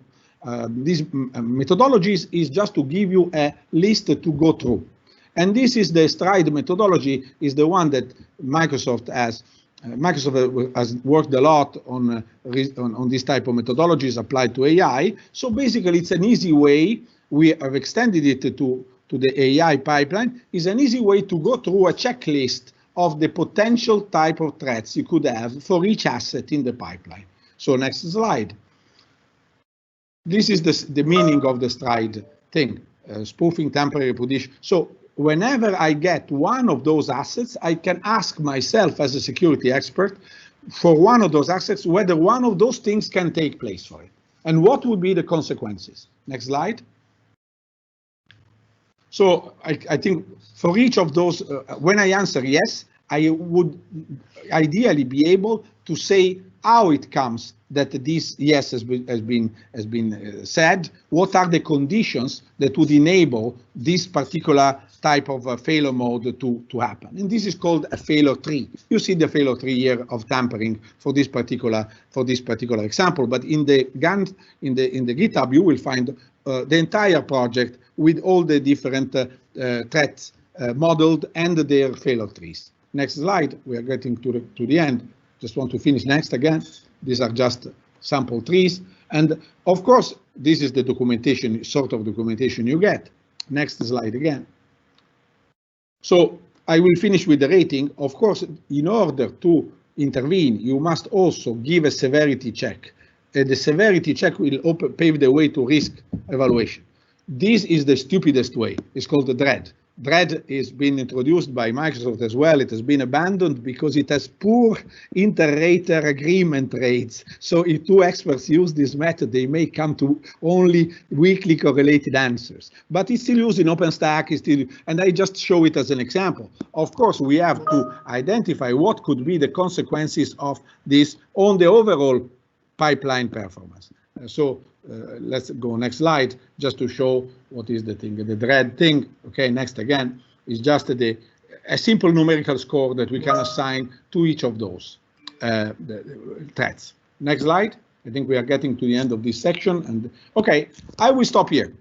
Speaker 3: these methodologies is just to give you a list to go through. And this is the STRIDE methodology, is the one that Microsoft has worked a lot on this type of methodologies applied to AI. So basically, it's an easy way. We have extended it to the AI pipeline. Is an easy way to go through a checklist of the potential type of threats you could have for each asset in the pipeline. So next slide. This is the meaning of the STRIDE thing, spoofing, temporary repudiation. So whenever I get one of those assets, I can ask myself as a security expert for one of those assets whether one of those things can take place for it and what would be the consequences. Next slide. So I think for each of those, when I answer yes, I would ideally be able to say how it comes that this yes has been said. What are the conditions that would enable this particular type of failure mode to happen? And this is called a failure tree. You see the failure tree here of tampering for this particular example. But in the GitHub, you will find the entire project with all the different threats modeled and their failure trees. Next slide. We are getting to the end. Just want to finish next again. These are just sample trees. And of course, this is the documentation, sort of documentation you get. Next slide again. So I will finish with the rating. Of course, in order to intervene, you must also give a severity check. The severity check will pave the way to risk evaluation. This is the stupidest way. It's called the DREAD. DREAD is being introduced by Microsoft as well. It has been abandoned because it has poor inter-rater agreement rates. So if two experts use this method, they may come to only weakly correlated answers. But it's still used in OpenStack, and I just show it as an example. Of course, we have to identify what could be the consequences of this on the overall pipeline performance. Let's go next slide just to show what is the thing. The DREAD thing, okay, next again, is just a simple numerical score that we can assign to each of those threats. Next slide. I think we are getting to the end of this section. And okay, I will stop here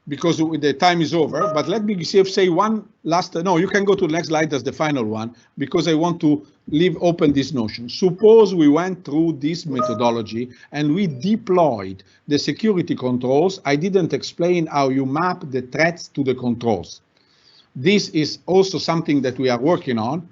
Speaker 3: because the time is over, but let me say one last, no, you can go to the next slide as the final one, because I want to leave open this notion. Suppose we went through this methodology and we deployed the security controls. I didn't explain how you map the threats to the controls. This is also something that we are working on.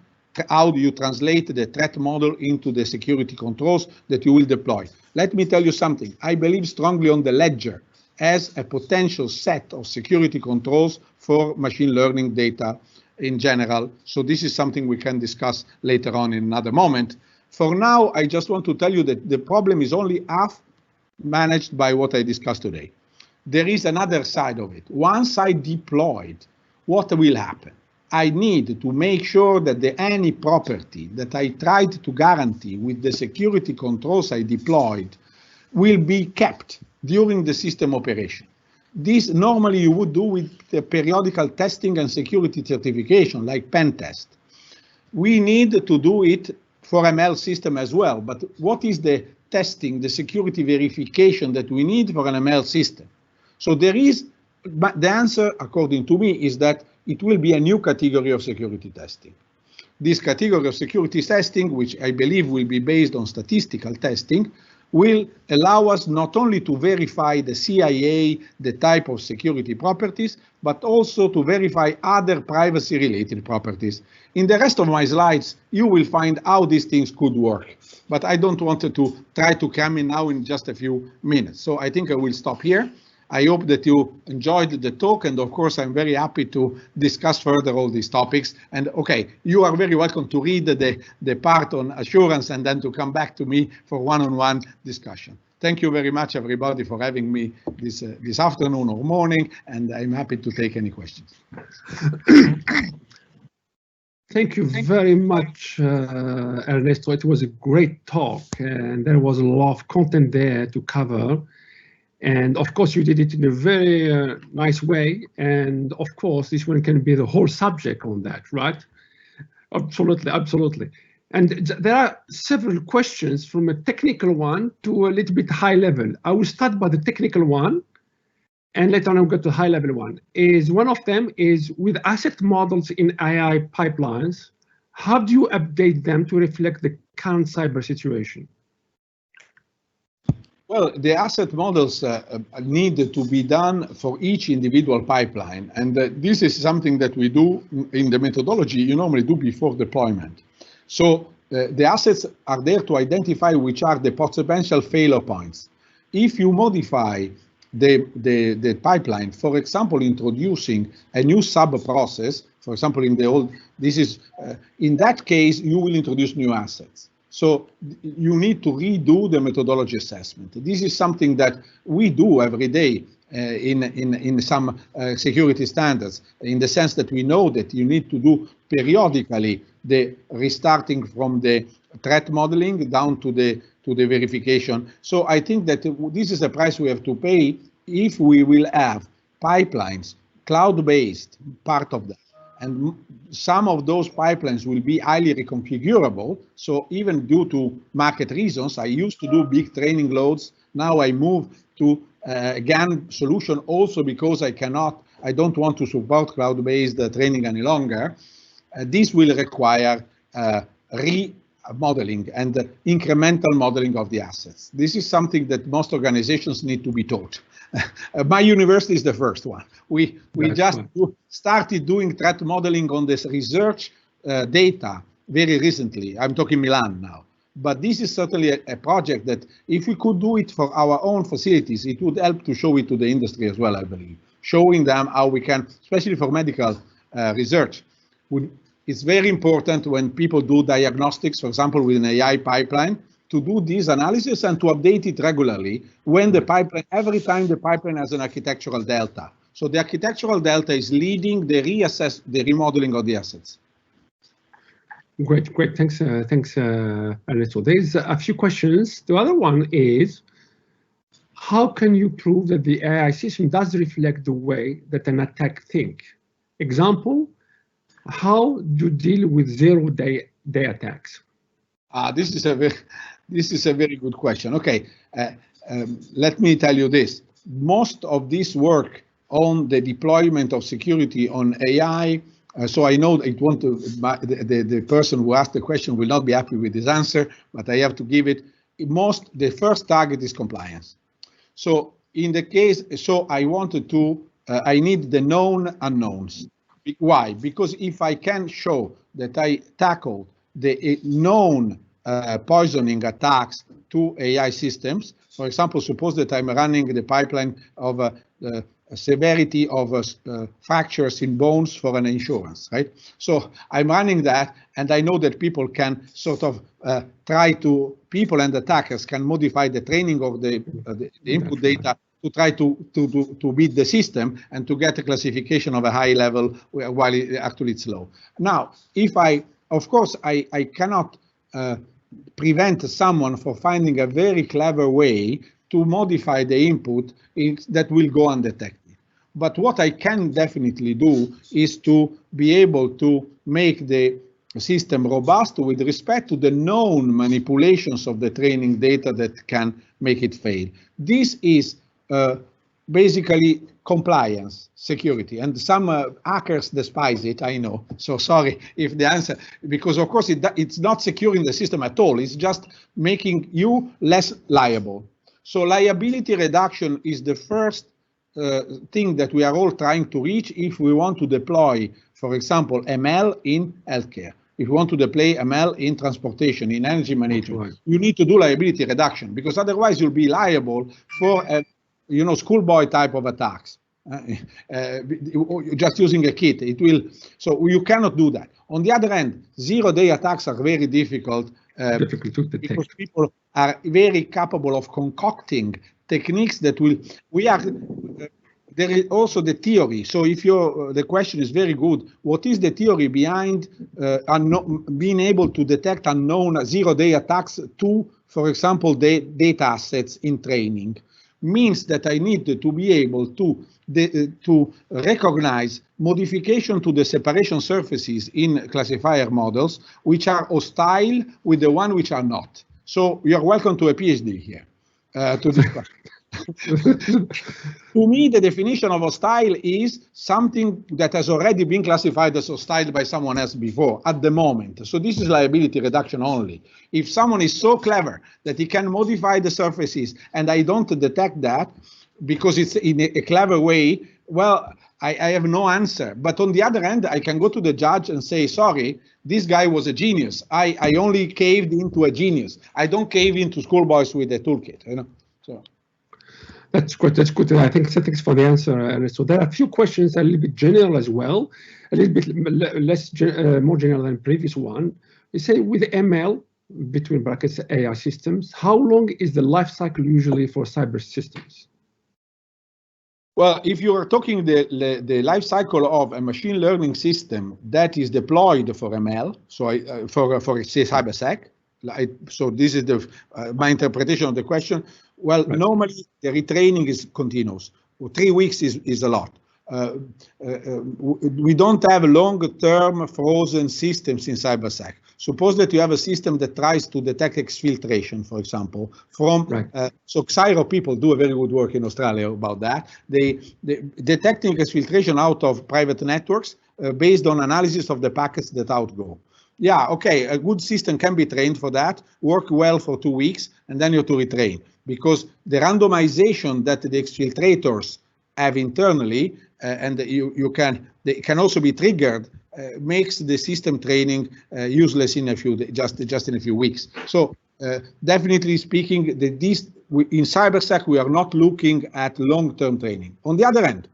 Speaker 3: How do you translate the threat model into the security controls that you will deploy? Let me tell you something. I believe strongly on the ledger as a potential set of security controls for machine learning data in general. So this is something we can discuss later on in another moment. For now, I just want to tell you that the problem is only half managed by what I discussed today. There is another side of it. Once I deployed, what will happen? I need to make sure that any property that I tried to guarantee with the security controls I deployed will be kept during the system operation. This normally you would do with the periodical testing and security certification, like pen test. We need to do it for ML system as well, but what is the testing, the security verification that we need for an ML system? So there is, but the answer, according to me, is that it will be a new category of security testing. This category of security testing, which I believe will be based on statistical testing, will allow us not only to verify the CIA, the type of security properties, but also to verify other privacy-related properties. In the rest of my slides, you will find how these things could work, but I don't want to try to come in now in just a few minutes. So I think I will stop here. I hope that you enjoyed the talk, and of course I'm very happy to discuss further all these topics. And okay, you are very welcome to read the part on assurance and then to come back to me for one-on-one discussion. Thank you very much, everybody, for having me this afternoon or morning, and I'm happy to take any questions.
Speaker 2: Thank you very much, Ernesto. It was a great talk, and there was a lot of content there to cover. And of course, you did it in a very nice way. And of course, this one can be the whole subject on that, right? Absolutely, absolutely. And there are several questions from a technical one to a little bit high level. I will start by the technical one, and later on I'll go to the high level one. One of them is, with asset models in AI pipelines, how do you update them to reflect the current cyber situation?
Speaker 3: Well, the asset models need to be done for each individual pipeline. And this is something that we do in the methodology you normally do before deployment. So the assets are there to identify which are the potential failure points. If you modify the pipeline, for example, introducing a new sub-process, for example, in the old, in that case, you will introduce new assets. So you need to redo the methodology assessment. This is something that we do every day in some security standards, in the sense that we know that you need to do periodically the restarting from the threat modeling down to the verification. So I think that this is a price we have to pay if we will have pipelines, cloud-based, part of that. And some of those pipelines will be highly reconfigurable. So even due to market reasons, I used to do big training loads. Now I move to a GAN solution also because I don't want to support cloud-based training any longer. This will require remodeling and incremental modeling of the assets. This is something that most organizations need to be taught. My university is the first one. We just started doing threat modeling on this research data very recently. I'm talking Milan now. But this is certainly a project that if we could do it for our own facilities, it would help to show it to the industry as well, I believe. Showing them how we can, especially for medical research. It's very important when people do diagnostics, for example, with an AI pipeline, to do this analysis and to update it regularly when the pipeline, every time the pipeline has an architectural delta. So the architectural delta is leading the remodeling of the assets.
Speaker 2: Great, great. Thanks, Ernesto. There's a few questions. The other one is, how can you prove that the AI system does reflect the way that an attack thinks? Example, how do you deal with zero-day attacks?
Speaker 3: This is a very good question. Okay, let me tell you this. Most of this work on the deployment of security on AI, so I know it won't, the person who asked the question will not be happy with this answer, but I have to give it. The first target is compliance. So in the case, so I wanted to, I need the known unknowns. Why? Because if I can show that I tackled the known poisoning attacks to AI systems, for example, suppose that I'm running the pipeline of severity of fractures in bones for an insurance, right? So I'm running that, and I know that people can sort of people and attackers can modify the training of the input data to try to beat the system and to get a classification of a high level while actually it's low. Now, if of course, I cannot prevent someone from finding a very clever way to modify the input that will go undetected. But what I can definitely do is to be able to make the system robust with respect to the known manipulations of the training data that can make it fail. This is basically compliance, security, and some hackers despise it, I know. So sorry if the answer, because of course it's not securing the system at all, it's just making you less liable. So liability reduction is the first thing that we are all trying to reach if we want to deploy, for example, ML in healthcare. If you want to deploy ML in transportation, in energy management, right, you need to do liability reduction, because otherwise you'll be liable for schoolboy type of attacks. Just using a kit, it will. So you cannot do that. On the other hand, zero-day attacks are very difficult
Speaker 2: to detect,
Speaker 3: because people are very capable of concocting techniques that will. There is also the theory. So if the question is very good, what is the theory behind being able to detect unknown zero-day attacks to, for example, the data assets in training? Means that I need to be able to recognize modification to the separation surfaces in classifier models, which are hostile with the one which are not. So you are welcome to a PhD here to discuss. To me, the definition of hostile is something that has already been classified as hostile by someone else before at the moment. So this is liability reduction only. If someone is so clever that he can modify the surfaces and I don't detect that because it's in a clever way, well, I have no answer. But on the other hand, I can go to the judge and say, sorry, this guy was a genius. I only caved into a genius. I don't cave into schoolboys with a toolkit, you know. So.
Speaker 2: That's good. That's good. I think thanks for the answer. So there are a few questions a little bit general as well, a little bit more general than the previous one. We say with ML, between brackets AI systems, how long is the life cycle usually for cyber systems?
Speaker 3: Well, if you are talking the life cycle of a machine learning system that is deployed for ML, so for say CyberSec, so this is my interpretation of the question. Well, right. Normally the retraining is continuous. 3 weeks is a lot. We don't have long-term frozen systems in CyberSec. Suppose that you have a system that tries to detect exfiltration, for example, from right. So Xyro people do a very good work in Australia about that. They detecting exfiltration out of private networks based on analysis of the packets that outgo. Yeah, okay, a good system can be trained for that, work well for 2 weeks, and then you have to retrain. Because the randomization that the exfiltrators have internally, and they can also be triggered, makes the system training useless in just in a few weeks. So definitely speaking, in CyberSec we are not looking at long-term training. On the other hand,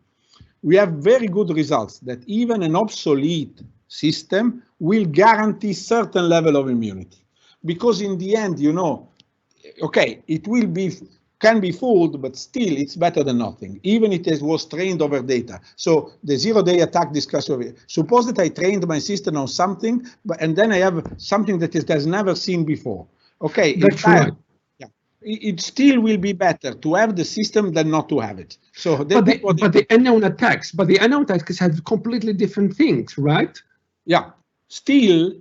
Speaker 3: we have very good results that even an obsolete system will guarantee certain level of immunity, because in the end, you know, okay, it can be fooled, but still it's better than nothing, even if it was trained over data. So the zero-day attack discussion, suppose that I trained my system on something, and then I have something that it has never seen before. Okay,
Speaker 2: that's right.
Speaker 3: Yeah, it still will be better to have the system than not to have it. So
Speaker 2: but the unknown attacks have completely different things, right?
Speaker 3: Yeah, still,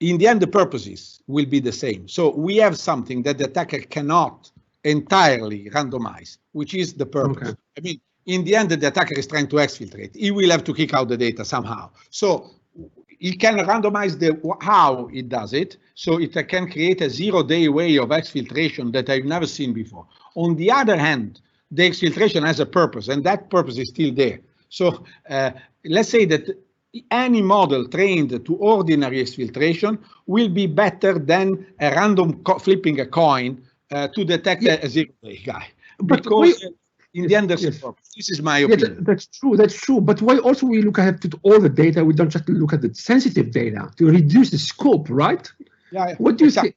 Speaker 3: in the end, the purposes will be the same. So we have something that the attacker cannot entirely randomize, which is the purpose. Okay. I mean, in the end, the attacker is trying to exfiltrate. He will have to kick out the data somehow. So he can randomize how it does it. So it can create a zero-day way of exfiltration that I've never seen before. On the other hand, the exfiltration has a purpose, and that purpose is still there. So let's say that any model trained to ordinary exfiltration will be better than a random flipping a coin to detect a zero-day guy. Because in the end, there's a purpose. This is my opinion.
Speaker 2: That's true. But why also we look at all the data? We don't just look at the sensitive data to reduce the scope, right?
Speaker 3: Yeah.
Speaker 2: What do you think?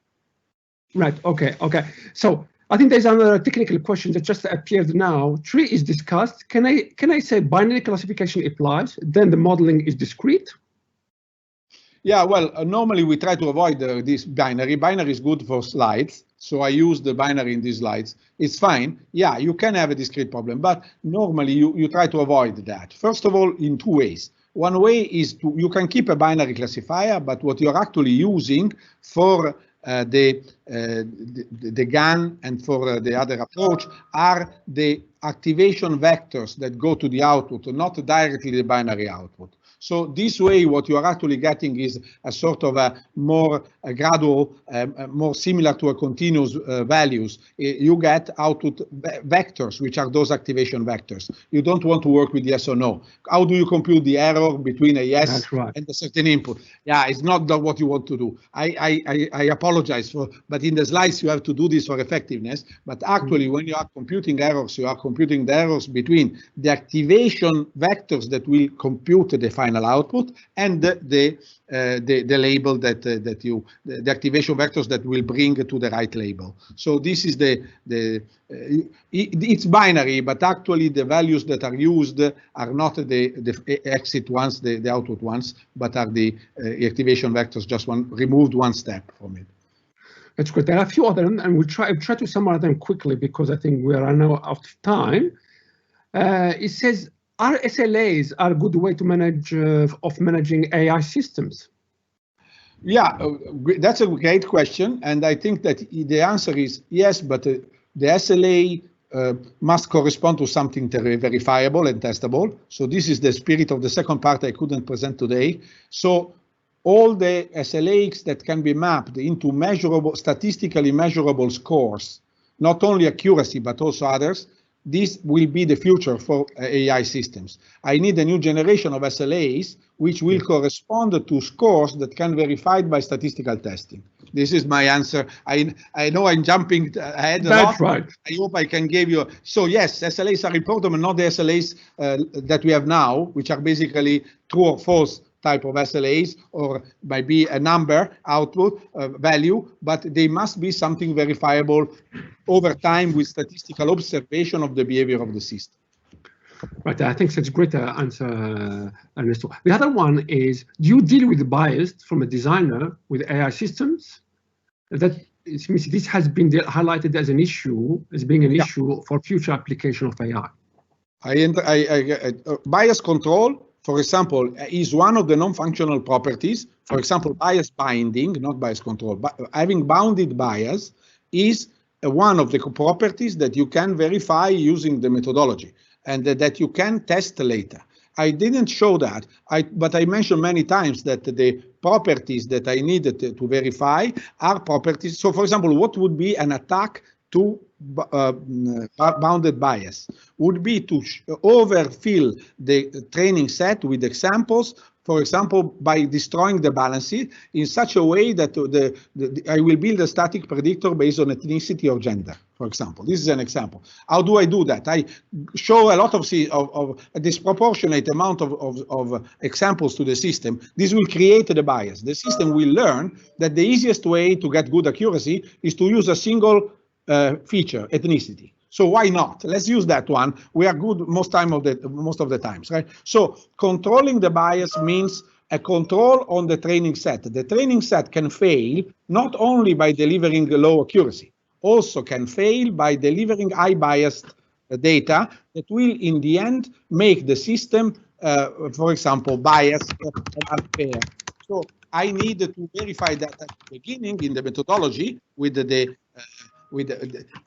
Speaker 2: Right. Okay. So I think there's another technical question that just appeared now. Tree is discussed. Can I say binary classification applies? Then the modeling is discrete?
Speaker 3: Yeah, well, normally we try to avoid this binary. Binary is good for slides, So I use the binary in these slides. It's fine. Yeah, you can have a discrete problem, but normally you try to avoid that. First of all, in two ways. One way is you can keep a binary classifier, but what you're actually using for the GAN and for the other approach are the activation vectors that go to the output, not directly the binary output. So this way, what you are actually getting is a sort of a more gradual, more similar to a continuous values. You get output vectors, which are those activation vectors. You don't want to work with yes or no. How do you compute the error between a yes and a certain input? Yeah, it's not what you want to do. I apologize for, but in the slides you have to do this for effectiveness. But actually, when you are computing errors, you are computing the errors between the activation vectors that will compute the final output and the label the activation vectors that will bring to the right label. So this is it's binary, but actually the values that are used are not the exit ones, the output ones, but are the activation vectors, just removed one step from it.
Speaker 2: That's good. There are a few other, and we'll try to summarize them quickly because I think we are now out of time. It says, are SLAs a good way to managing AI systems?
Speaker 3: Yeah, that's a great question, and I think that the answer is yes, but the SLA must correspond to something verifiable and testable. So this is the spirit of the second part I couldn't present today. So all the SLAs that can be mapped into measurable, statistically measurable scores, not only accuracy but also others, this will be the future for AI systems. I need a new generation of SLAs which will correspond to scores that can be verified by statistical testing. This is my answer. I know I'm jumping ahead a lot.
Speaker 2: That's right.
Speaker 3: I hope I can give you. So yes, SLAs are important, but not the SLAs that we have now, which are basically true or false type of SLAs, or might be a number output value, but they must be something verifiable over time with statistical observation of the behavior of the system.
Speaker 2: Right, I think that's a great answer, Ernesto. The other one is, do you deal with bias from a designer with AI systems? That this has been highlighted as an issue, as being an issue for future application of AI.
Speaker 3: Bias control, for example, is one of the non-functional properties. For example, bias binding, not bias control, but having bounded bias is one of the properties that you can verify using the methodology and that you can test later. I didn't show that, but I mentioned many times that the properties that I needed to verify are properties. So, for example, what would be an attack to bounded bias? Would be to overfill the training set with examples, for example, by destroying the balance in such a way that I will build a static predictor based on ethnicity or gender, for example. This is an example. How do I do that? I show a lot of a disproportionate amount of examples to the system. This will create the bias. The system will learn that the easiest way to get good accuracy is to use a single feature, ethnicity. So why not? Let's use that one. We are good most of the times, right? So controlling the bias means a control on the training set. The training set can fail not only by delivering low accuracy, also can fail by delivering high biased data that will in the end make the system, for example, biased or unfair. So I need to verify that at the beginning in the methodology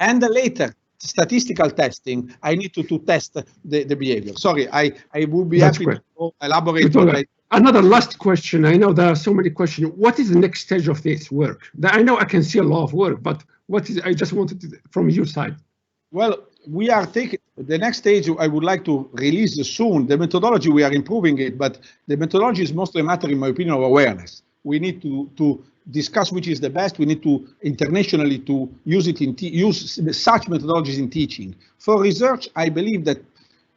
Speaker 3: and later statistical testing. I need to test the behavior. Sorry, I would be happy to elaborate.
Speaker 2: Another last question. I know there are so many questions. What is the next stage of this work? I know I can see a lot of work, but what is? I just wanted to, from your side.
Speaker 3: Well, we are taking the next stage. I would like to release soon. The methodology, we are improving it, but the methodology is mostly a matter, in my opinion, of awareness. We need to discuss which is the best. We need to internationally to use it use such methodologies in teaching. For research, I believe that,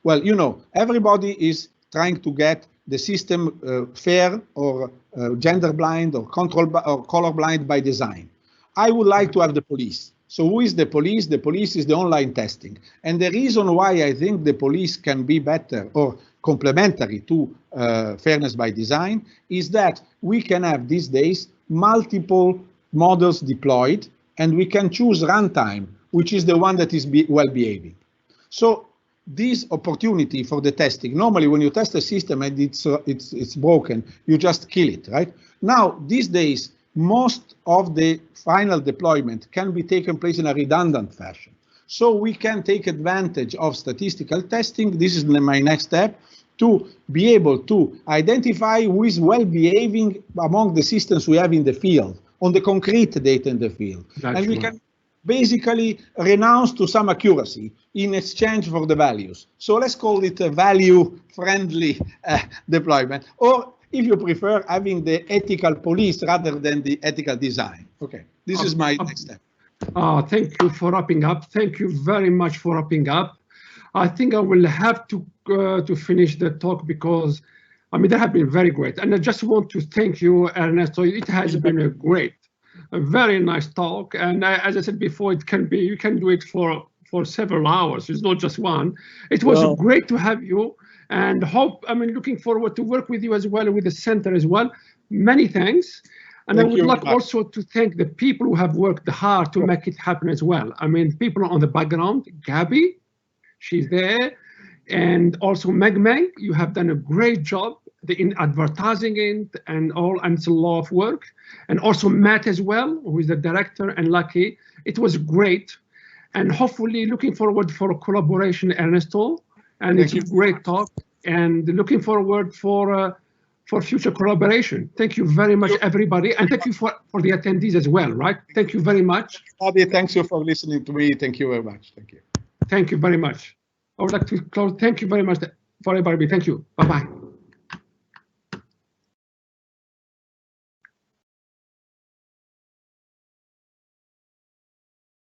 Speaker 3: well, you know, everybody is trying to get the system fair or gender blind or color blind by design. I would like to have the police. So who is the police? The police is the online testing. And the reason why I think the police can be better or complementary to fairness by design is that we can have these days multiple models deployed and we can choose runtime, which is the one that is well behaving. So this opportunity for the testing, normally when you test a system and it's broken, you just kill it, right? Now, these days, most of the final deployment can be taken place in a redundant fashion. So we can take advantage of statistical testing. This is my next step, to be able to identify who is well behaving among the systems we have in the field, on the concrete data in the field.
Speaker 2: That's
Speaker 3: and we
Speaker 2: right.
Speaker 3: can basically renounce to some accuracy in exchange for the values. So let's call it a value-friendly deployment, or if you prefer, having the ethical police rather than the ethical design. Okay, this is my next step.
Speaker 2: Thank you for wrapping up. Thank you very much for wrapping up. I think I will have to finish the talk because, I mean, they have been very great. And I just want to thank you, Ernesto. It has been a very nice talk. And as I said before, you can do it for several hours. It's not just one. It was great to have you, and looking forward to work with you as well, with the center as well. Many thanks. And I would like also to thank the people who have worked hard to make it happen as well. I mean, people on the background, Gabby, she's there, and also Meg, you have done a great job in advertising it and it's a lot of work. And also Matt as well, who is the director, and Lucky. It was great. And hopefully looking forward for a collaboration, Ernesto. And it's a great talk, and looking forward for future collaboration. Thank you very much, everybody. And thank you for the attendees as well, right? Thank you very much.
Speaker 3: Adi, thanks you for listening to me. Thank you very much. Thank you.
Speaker 2: Thank you very much. I would like to close. Thank you very much for everybody. Thank you. Bye-bye.